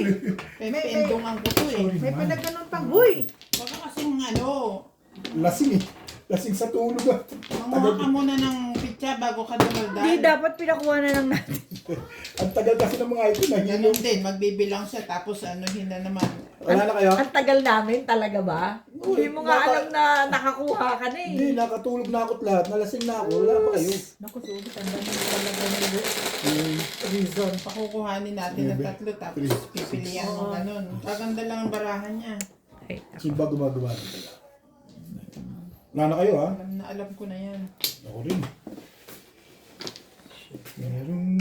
Pendongan ko to eh. May pinagganon pang, huy! Baka kasing ano, Lasing eh. Lasing sa tulog ah. manguha ka muna ng pizza bago ka dumaldal. Hindi, dapat pinakuha na lang natin. Ang tagal kasi ng mga ito. Nahilo. Ganun din, magbibilang siya tapos anuhin na naman. Wala na kayo? Ang tagal namin talaga ba? Hindi mo nga alam na nakakuha ka na eh. Hindi, nakatulog na ako't lahat. Nalasing na ako. Wala pa kayo. Naku, so, ang dami talaga nilo. Reason. Pakukuhanin natin ng tatlo tapos pipilian mo ganun. Kaganda lang ang barahan niya. Simba gumagawa. Wala na kayo ha? Alam ko na yan. Ako rin. Merong...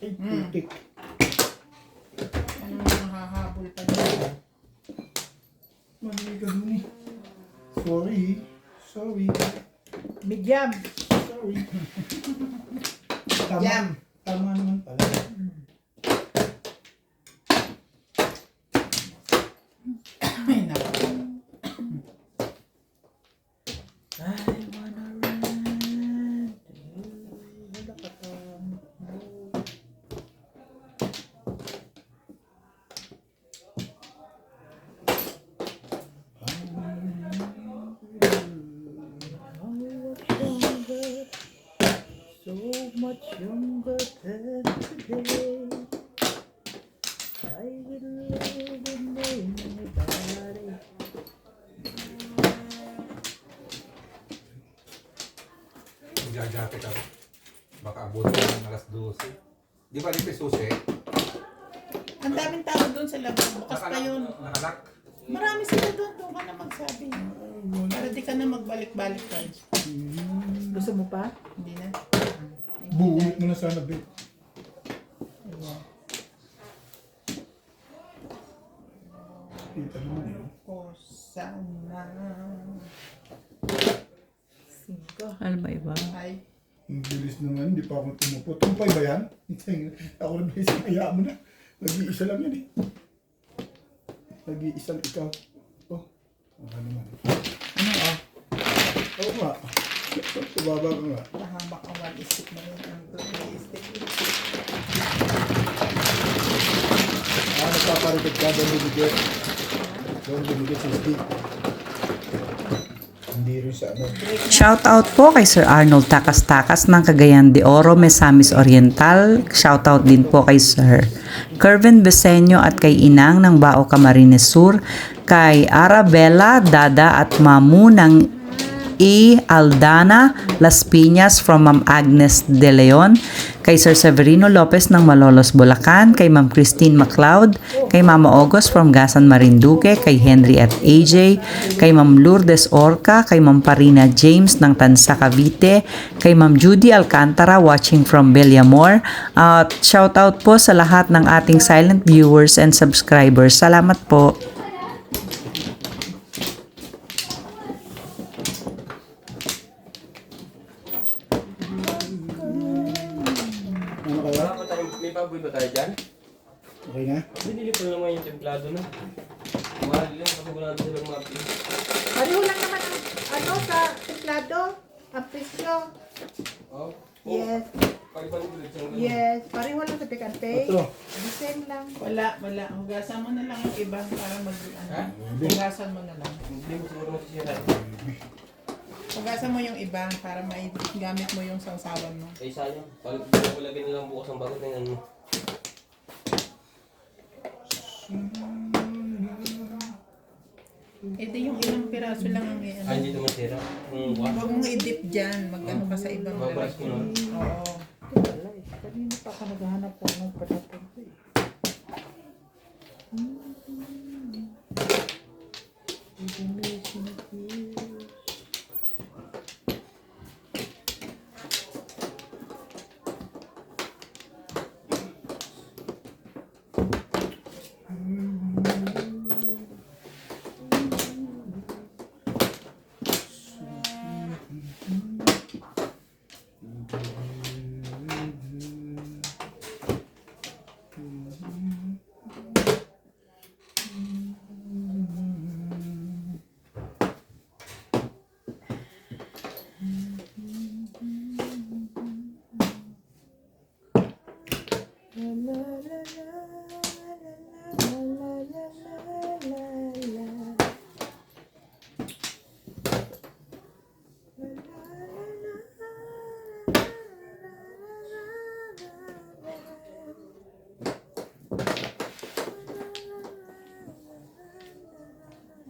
Ay, putik. Anong nakahabol pa niya? Mali ka dun eh. Sorry. Sorry. Medium. Sorry. Tama. Jam. Tama naman pala. Ay, naku. So much younger than today. I will live in anybody. Magja-jacket ako. Baka abutin ng alas 12. Di ba dito susi? Ang daming tao doon sa labas. Bukas pa yun. Nakalak. Marami sila doon. Doon ka na magsabi. Para di ka na magbalik-balik pa. Gusto mo pa? Hindi na. Buulit mo na sana, babe. Kita naman eh. O sana. Ano ba iba? Ay. Ang bilis naman, hindi pa ako tumupo. Tumpay ba yan? Ako rin ba isang kaya mo na? Nag-iisa lang yan eh. Nag-iisang ikaw. Oh, ano naman. Ano ah? Oo nga. Tumaba ka nga. Mahaba ka one stick na yun. Ang stick. Nagpaparikot ka, don't lumigit. Don't lumigit sa stick. Hindi rin sa ano. Shoutout po kay Sir Arnold Takas-Takas ng Cagayan de Oro, Misamis Oriental. Shoutout din po kay Sir Kervin Beseño at kay Inang ng Bao Camarines Sur, kay Arabella, Dada at Mamu ng E. Aldana Las Piñas from Ma'am Agnes De Leon, kay Sir Severino Lopez ng Malolos, Bulacan, kay Ma'am Christine MacLeod, kay Mama August from Gasan, Marinduque, kay Henry at AJ, kay Ma'am Lourdes Orca, kay Ma'am Parina James ng Tansa, Cavite, kay Ma'am Judy Alcantara watching from Bellamor. At shoutout po sa lahat ng ating silent viewers and subscribers. Salamat po. Ano kaya? May paboy ba tayo dyan? Okay na? Binili ko naman yung templado na. Mahal lang, kasi wala na silang mapin. Pareho lang naman ang sa templado. Ang presyo. Oh? Yes. Pag-ibalik ulit siya. Yes. Pareho lang sa pick and pay. Ito. The same lang. Wala. Hugasan mo na lang yung iba para Ha? Hugasan mo na lang. Hindi mo siguro masisira. Hugasan mo yung iba para may gamit mo yung sausawan mo. Eh, sayang. Pag lagyan na lang bukas ang bakit na yan mo. Eh di yung ilang piraso lang ang may ano. Ay, hindi ito masira. Huwag mong i-dip dyan. Mag-ano ka sa ibang Babras ko na. Oo. Kanina pa ako naghahanap po ng patapon ko eh.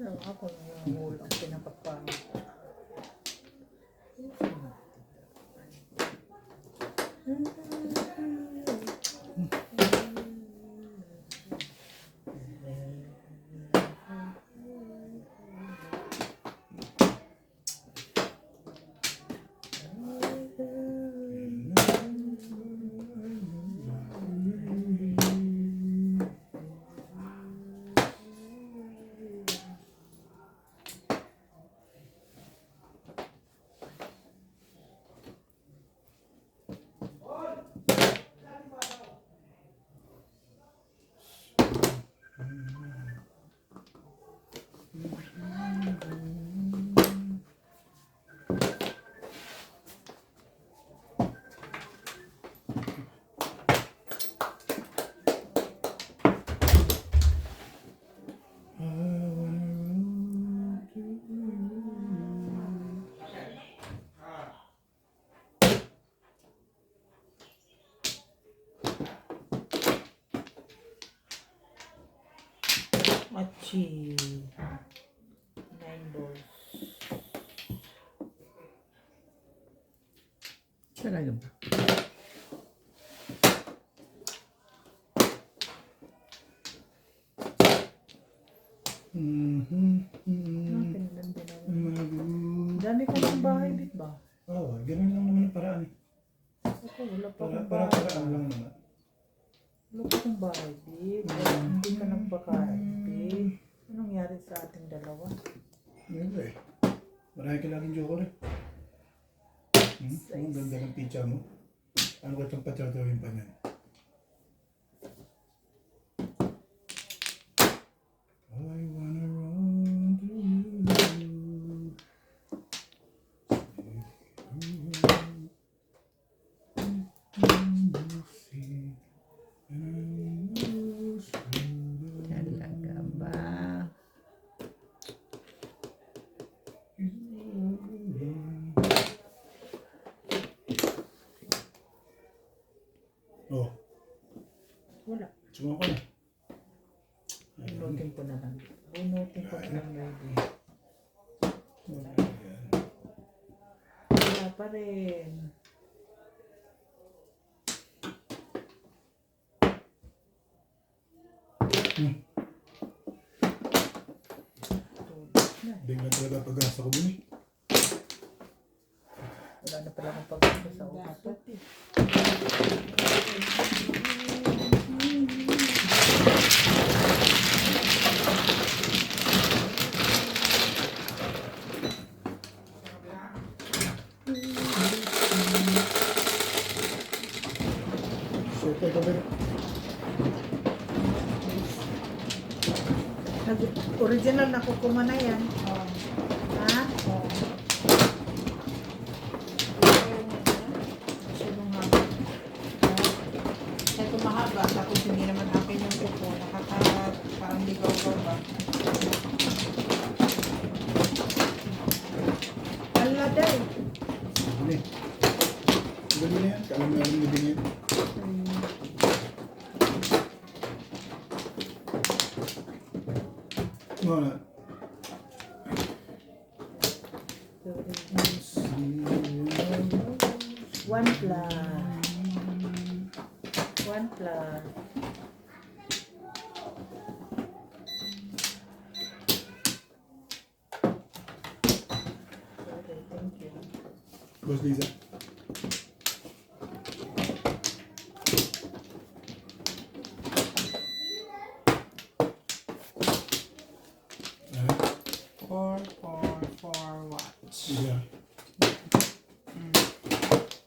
Ano, ako yung ulo ang pinapapangit. Achi. 9 balls. Talaga ba? Dami ko ng bahay, dit ba? Oo, ganun lang naman ang paraan. Ako, wala pa akong Paraan bahay. lang naman. Wala pa akong bahay, dit. Hindi ka nagpakain, dit. Anong nangyari sa ating dalawa? Ano ba eh? Marami ka laging joke rin. Ang ganda ng picture mo. Ano ka itong patratuhin pa niyan? I wanna run to you. Talaga ba? Oh, Wala. sumo ka na. Bunutin ko na lang. Bunutin ko na lang, baby. Wala. Wala pa rin. Bigla talaga pag-asa ko dun eh. Wala na pala akong pag-asa sa uso. Siyempre ka ba? Original na kukuma na yan. Ha? Masyadong haba. Ito mahaba, tapos hindi naman akin yung kuko. Parang ligaw-gaw ba? Ala day. Hindi. Gabi na yan. Kala mo yung gabi na yan. Wala. One plus. Okay, thank you. Boss Lisa. For what? Yeah.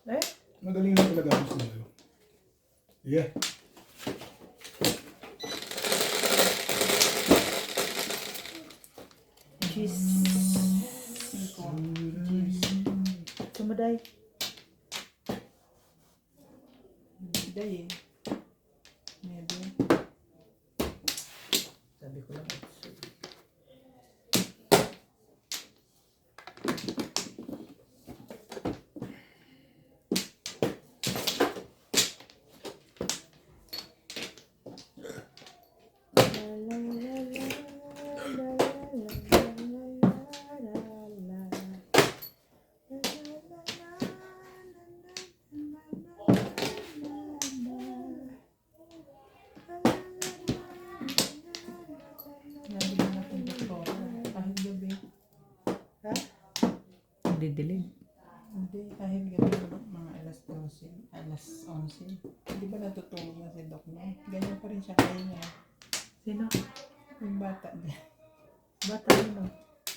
Eh? Magaling na talaga ako sa lalo. Yeah. Cheese. Sumaday. Day. Maybe. Sabi ko lang. didilim. Hindi, kahit gano'n mga alas 12, alas 11. Hindi ba natutulog na si Doc na? Ganyan pa rin siya kaya. Sino? Yung bata niya. Bata yun.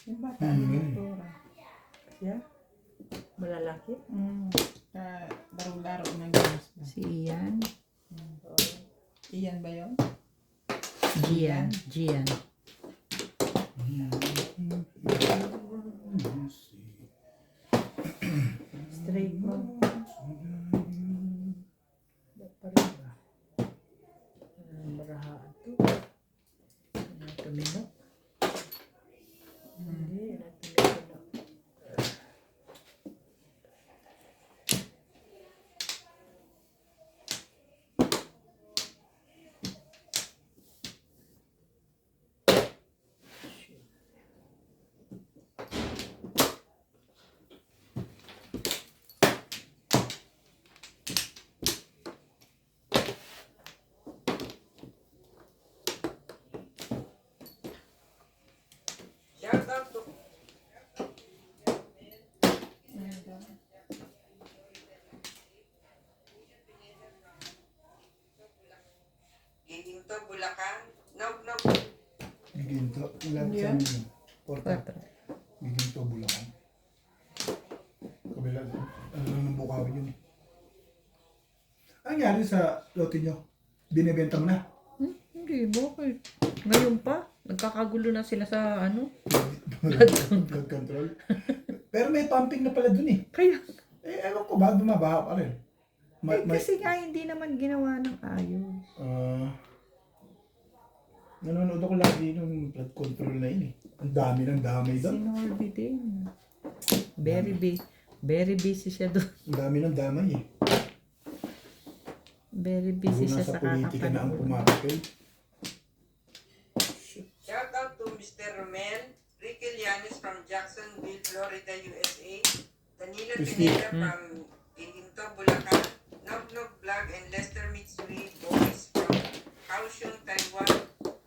Yung bata ni Doktora. Siya? Malalaki? Laro-laro ng games ba? Si Ian. Iyan ba yun? Gian. Straight mo. Ba't pa rin ba? Barahaan to. Tuminok. Hindi, tuminok. Shout out to Giginto, Bulacan. Nog. Giginto. Ilan sa Yeah. amin? 4. Giginto, Bulacan. Kabila. Ano lang ng bukaw yun. Ang nangyari sa lote nyo? Binibenta mo na? Hindi, bakit? Ngayon pa? Nagkakagulo na sila sa Blood control. Pero may pumping na pala dun eh. Kaya, Ewan ko ba, bumabaha pa rin. kasi nga hindi naman ginawa ng ayos. Nanonood ako lagi ng blood control na yun eh. Ang dami ng damay doon. Si Norby din. Very busy siya doon. Ang dami ng damay eh. Very busy Puro siya nasa sa politika na ang kakapanood. pumapakay. Shout out to Mr. Romel, Ricky Llanes from Jacksonville, Florida, USA, Danilo Christine. Pineda from Giginto, Bulacan, Nog Vlog and Lester Mitsui Boys from Kaohsiung, Taiwan,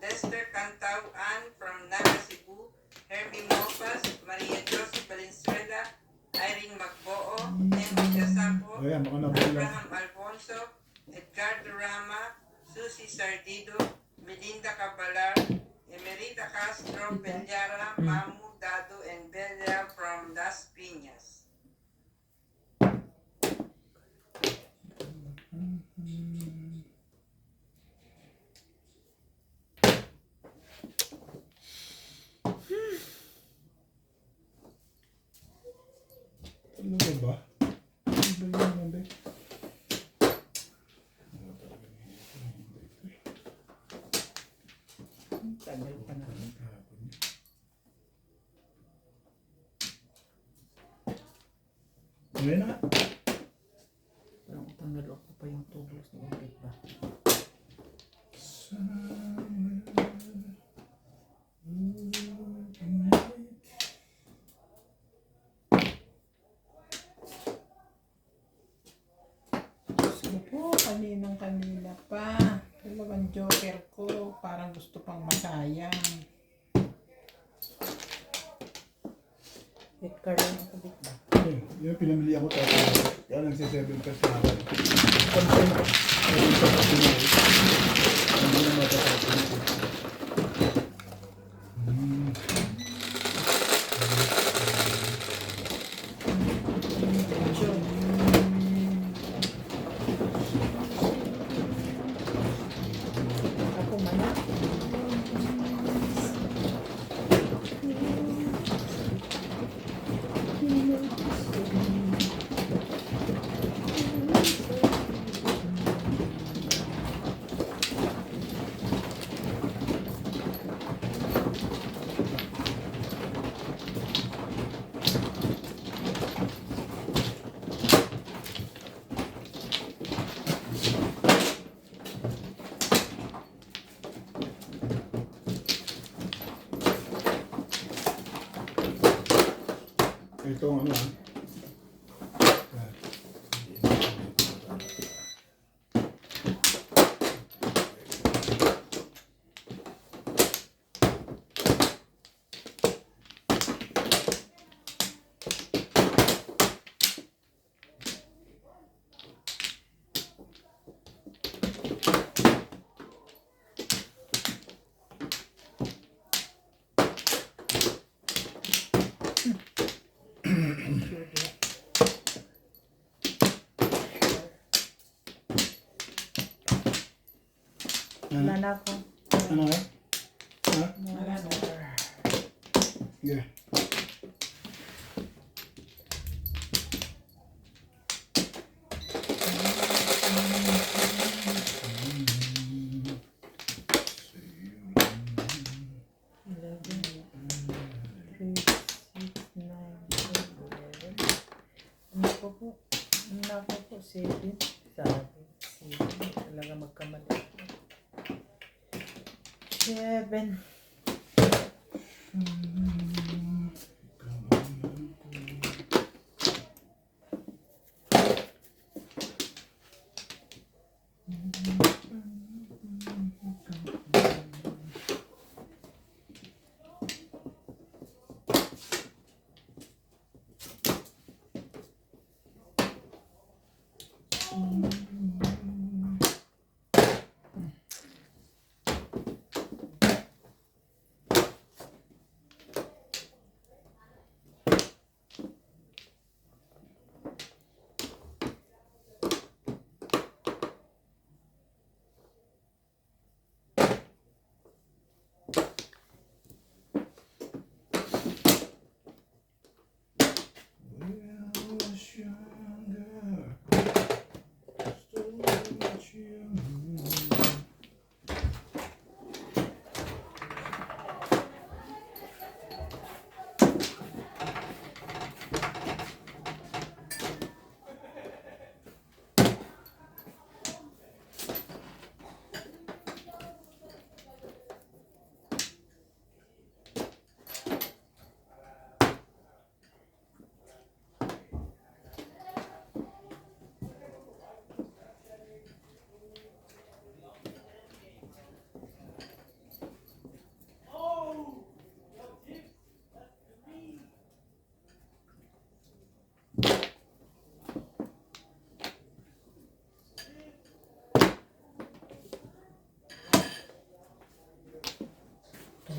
Lester Cantao Ann from Naga, Cebu, Hermie Mopas, Maria Joseph Valenzuela, Irene Magboo, Henry Gasapo, Ayan, baka nabula. Abraham Alfonso, Edgardo Rama, Susie Sardido, Melinda Cabalar, Emerita Castro, Belyara, Mamu, Dado, and Belia from Las Piñas. Ano ba? Ano ba yun, Mande? Tagal pa na. Ngayon na. Parang tanggal ako pa yung tubos ng ulit ba? Gusto po, kanina pa. Dalawang joker ko, parang gusto pang masayang. Hit card lang ang kabit ba? Yung pinamili ako tayo. Kaya nagsi-7 pesos na ako. Content. Ayun sa Pinoy. Hindi na matatapos. Ako man. Wala na ako. Ano nga? Ha? Wala na. Yeah. Nako po, 7. Sabi, 7. Talaga magkamali. 7.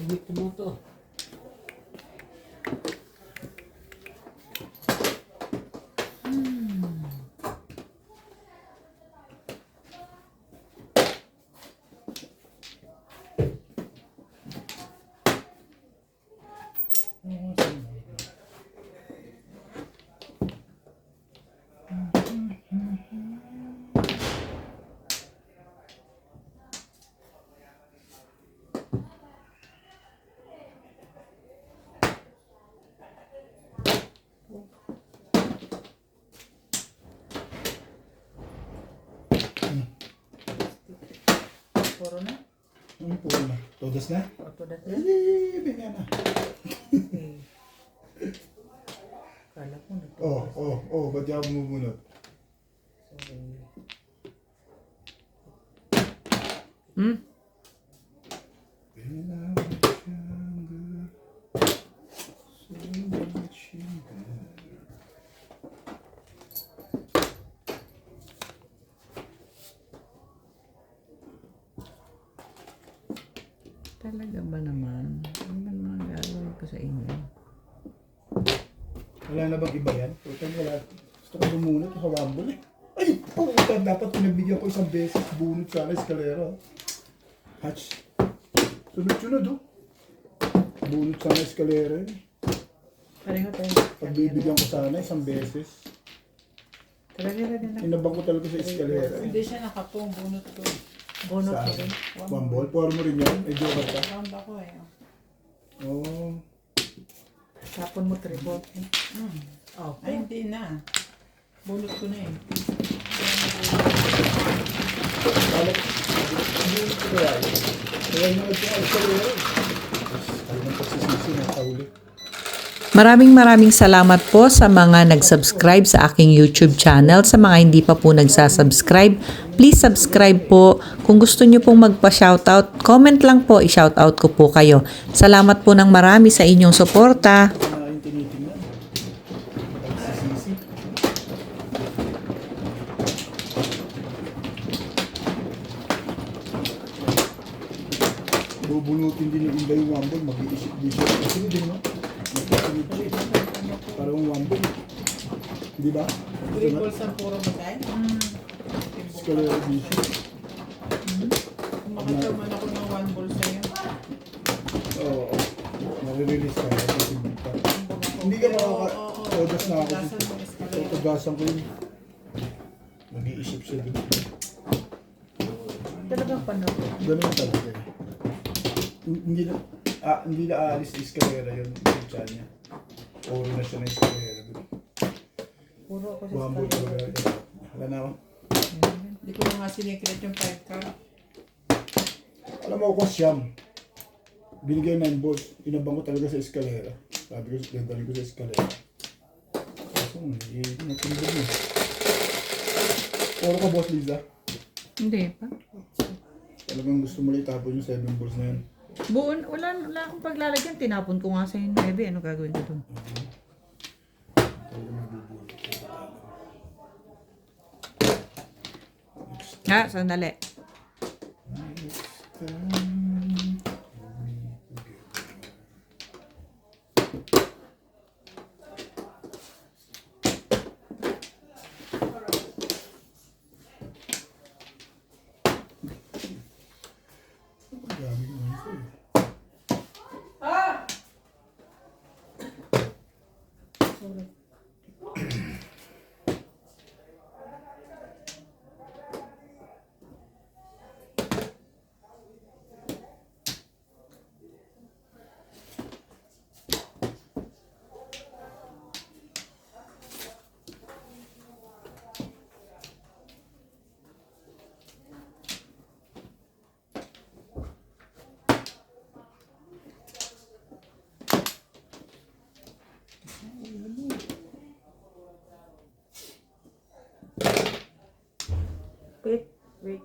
Dito mo to. Puro na. Ano po na? Todas na? O, tudat na. Eh, bigyan na. Okay. Kala ko na. Ba't di ako bumubunot? Sorry. Hmm? Talaga ba naman? Ano ba mga gagawin ko sa inyo? Wala na bang iba yan? Puta, wala. Gusto ko bumunot, nakawambol eh. Ay, puta, dapat pinagbigyan ko isang beses bunot sana eskalera. Hatch. Sunod-sunod oh. Bunot sana eskalera eh. Pareho tayo. Pagbibigyan ko sana isang beses. Kalera din ako. Inabang ko talaga sa eskalera eh. Hindi siya nakapong bunot ko. Bonot Sa ko rin. one ball. Puwar mo rin yan. Medyo ka pa. Round ako eh. Oo. Tapon mo triple. Oh, Ay, hindi na. Bunot ko na eh. Balik. Bunot ko kaya yun. Kaya yung eskalera eh. Ay, nang pagsisisi na kauli. Maraming salamat po sa mga nag-subscribe sa aking YouTube channel. Sa mga hindi pa po nagsasubscribe, please subscribe po. Kung gusto nyo pong magpa-shoutout, comment lang po, i-shoutout ko po kayo. Salamat po ng marami sa inyong suporta. Yung tinitingnan. Pagsisisi. Bubunutin din yung iba yung wambol, mag-iisip din siya. Kasi din no? Magkasunod siya. Parang wambol. Di ba? Three balls ang puro bagay. Eskalera din siya. makataman ako ng 1 ball sa'yo. Oo. Nare-release ka. Hindi ka makaka-todas na ako. Tugasan mo escalator. Tutugasan ko yun. Nag-iisip siya dun. Talagang panood. Ganun talaga eh. Hindi na aalis sa eskalera yun. Yung chan niya. Oro na siya ng eskalera dun. Puro ako sa Buhambol escalator. talaga. Wala na ako. Hindi ko na nga sinecret yung 5 card. Alam mo ako siyam. Binigay 9 balls. Inabang ko talaga sa eskalera. Sabi ko, dadali ko sa eskalera. Kaso, hindi natindog eh. Oro ka, Boss Liza. Hindi pa. Talagang gusto mo lang itapon yung 7 balls na yun. Buon, wala akong paglalagyan. Tinapon ko nga sa yung 9. Ano gagawin ko doon? Sandali. Dami ko na ito eh. Wait, wait.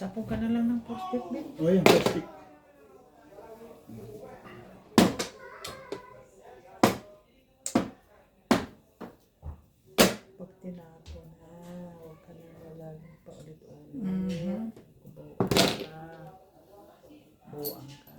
Tapon ka na lang ng post-it, Ben. O yan, plastic. Pag tinapon, huwag ka na laging pa ulit-ulit. Mhm. Buuan ka. Buuan ka.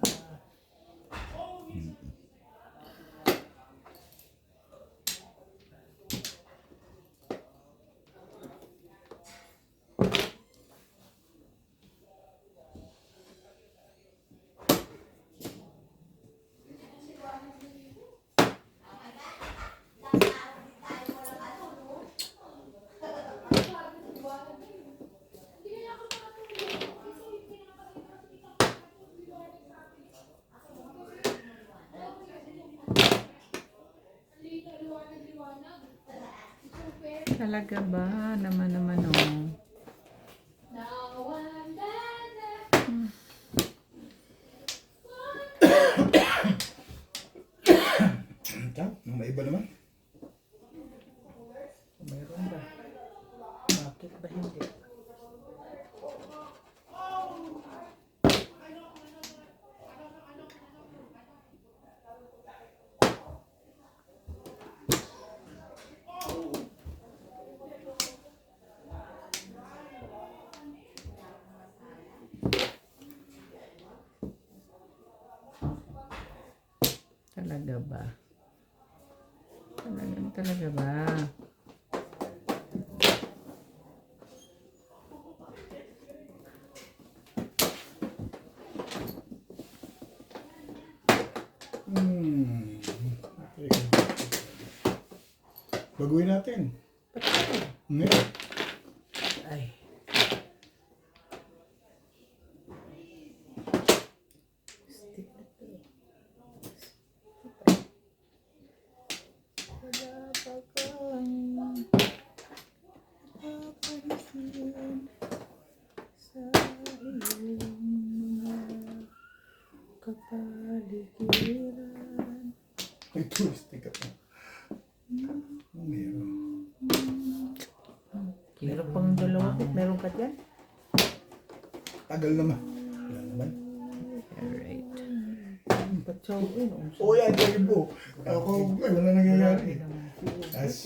Talaga ba? Naman oh. Ikaw, may iba naman. Mayroon ba? Bakit ba hindi? ba? Talaga ba? Okay. Baguhin natin. Ngayon. Ay. Stick na to. Wala pa kang papansin sa iyong mga kapaligiran. May touristic ka pa. Meron. Meron pang dalawa. Meron ka dyan? Tagal naman. Wala naman. Alright. Patsawin. Oo yan, kayo po. Ako, ay, wala nangyayari. As,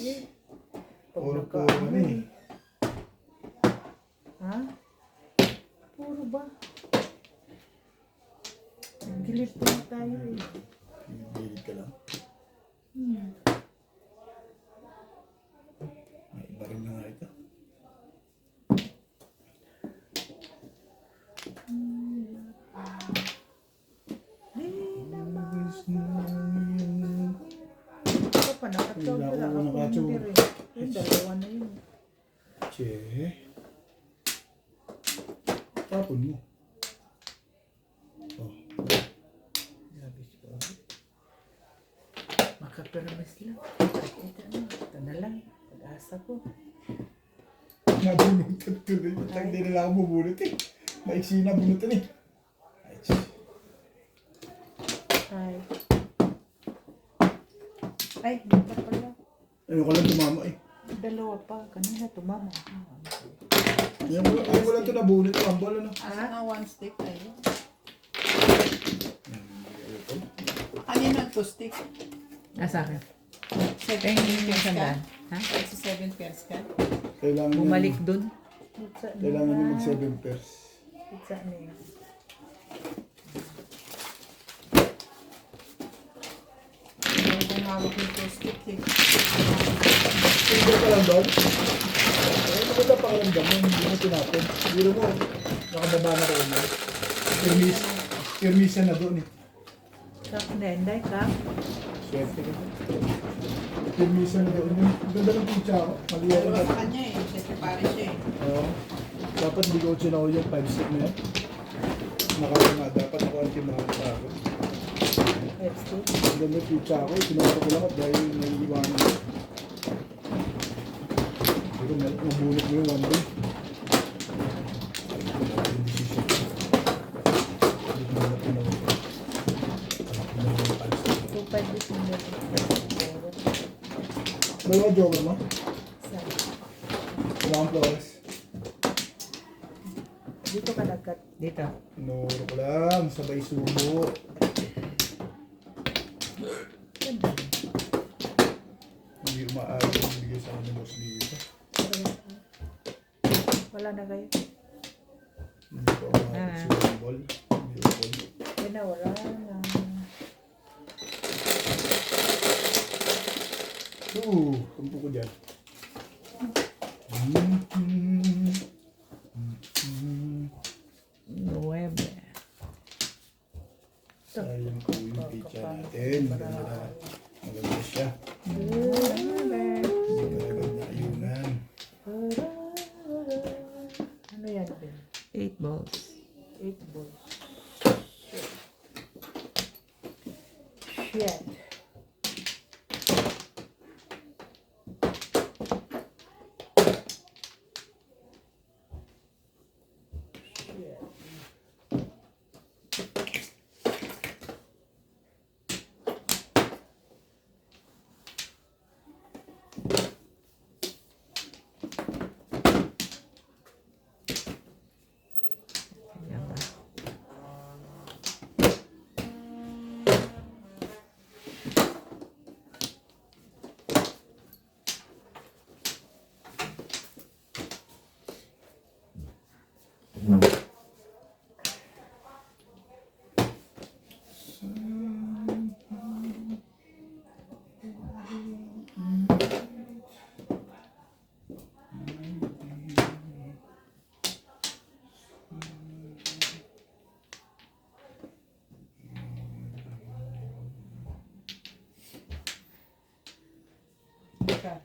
puro na eh. Ha? Puro ba? Gilid pa na tayo eh. Bilid ka lang. May iba rin na nga ito. Ito pa, nakatsaw Wala wala ako ako nakatsaw. hindi rin. Yung dalawa na yun. Che. Tapon mo. Oh. Makapiramis lang. Ito na lang. Pag-asa ko. Nabunutan tuloy. Hindi nila ako bubunot eh. Maiksi na bunutan eh. Ay, ch- Ay. Ay, hindi pa pala. Ayoko lang tumama eh. Dalawa pa. Kanina tumama. Ayoko lang ito nabunot. Ang bola na. Asa nga one stick tayo? Kanina 2 stick. Nasa akin. 7 Thank you, pairs ka? sandaan. Ha? Sa 7 pairs ka? Kailangan Bumalik dun. Kailangan nyo mag 7 pairs. Pizza niya. Hindi ko hawak yung 2 stick eh. Hindi ka lang doon. Ay, maganda pa ka lang doon. Hindi mo tinapon. Biro mo, nakababa na rin mo. Permisa na doon eh. Kak, nenday ka. Swerte ka. Permisa na doon. Ang ganda ng pizza ako. Maliya ko Dalawa na. sa kanya eh. Kasi pare siya eh. Oo. Dapat hindi ko sinako yung 5 stick na yan. Nakakama. Dapat ako ang timahan sa ako. Let's do. Ang ganda ng pizza ako. Sinako ko lang at dahil naiiwanan ko. Pero mabunot mo yung one day. May mga joker mo? Wala kang flores. Dito ka nagkat. Dito. Tinuro ko lang, sabay subo. Hindi umaayos yung bigay sa akin ng boss dito. Wala na kayo. Hindi ko umaayos yung ball. Hindi ko ball. Yan na, wala na. Kumpo ko dyan. Nueve. Sayang ko yung pizza natin. Maganda siya. Hindi ka agad na ayunan. Ano yan, Ben? 8 balls. 8 balls. Shit. Baka.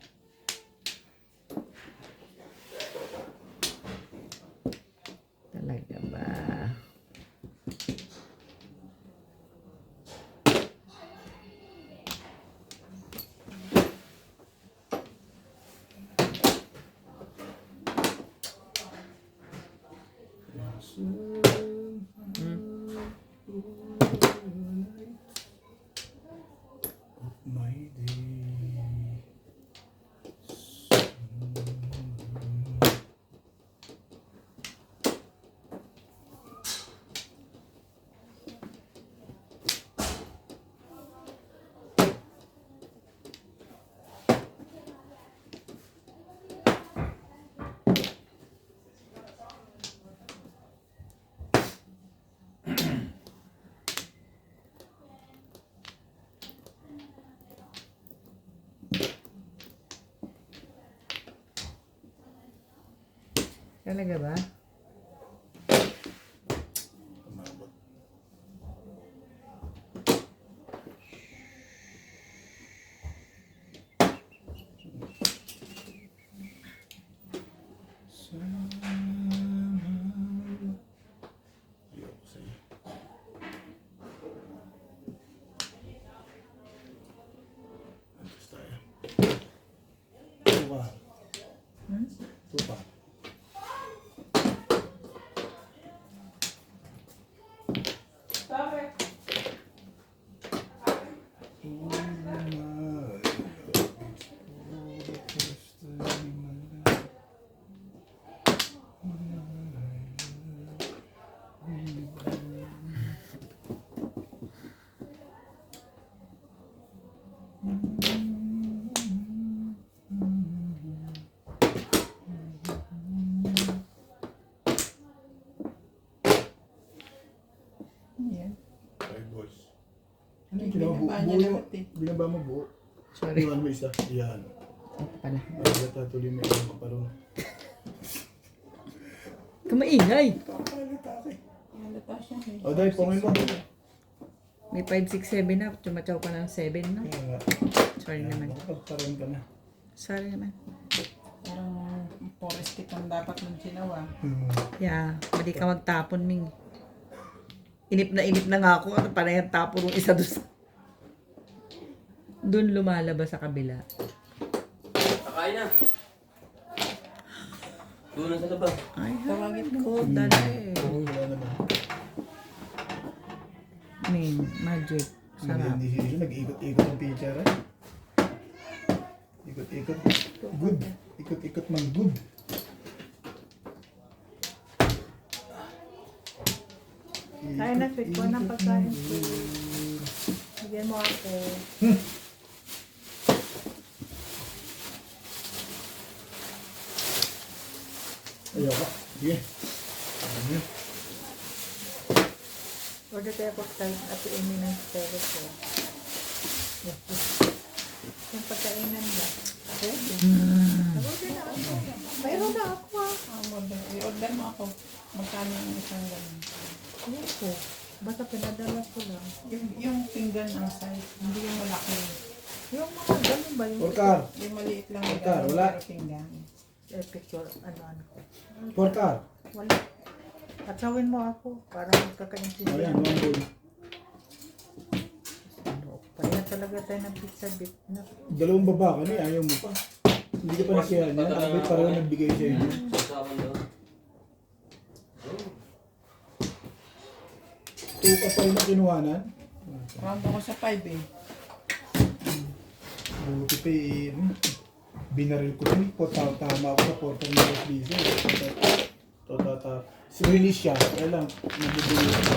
Talaga ba? My day. Talaga ba? Umabot. Ayoko sa'yo. Antas tayo. Tupa. Tupa. Yan. Five balls. Ano yung Ginawa binaba niya buo. lahat eh. Binaba mo buo. Sorry. Iwan mo isa. Yan. Ito pala. Ay, tatuloy mo yung kaparong. Kumaingay! Halata siya eh. O, dahil pongin mo. May 5, 6, 7 na. Tumatsaw ka ng 7, no? Kaya nga. Sorry naman. Nakapagparoon ka na. Sorry naman. Parang forest kitang dapat ng ginawa. Yeah, mali ka magtapon, Ming. Inip na nga ako. Ano pa na yung tapon ng isa doon. Doon lumalabas sa kabila. Kakain na. Doon na sa labas. Ay, tawagin ko. Dali. Wala naman. Ming, magic. Sarap. Hindi nag-ikot-ikot ang pitcher eh. Ikot-ikot. Good. Ikot-ikot man good. Kain na, sweet ko ng pagkain. Bigyan mo ako. Ayoko. Sige. Order tayo po sa Ate Amy ng stero ko. Yung pagkainan ba? Pwede. Order na ako. Mayroon na ako ah. I-order mo ako. Magkano yung isang ganun? Opo. Basta pinadala ko lang. Yung pinggan ang size, hindi yung malaki. Yung mga ganun ba? Yung Porkar. Yung maliit lang yung Porkar, wala. pero pinggan. picture, ano ko. Porkar. Wala. Patsawin mo ako para magkakaintindihan. Ayan, one bowl. Pareha talaga tayo ng pizza dip na. Dalawang baba ka na, ayaw mo pa. Hindi ka pa nasiyahan yan. Abay pareho nagbigay sa inyo. Sasaman daw. 2 ka pa rin na kinuhanan. Round ako sa 5 eh. Buti pa eh. Binaril ko rin. Tama ako sa 4 na piso. Release siya. Kaya lang, nabibili ko.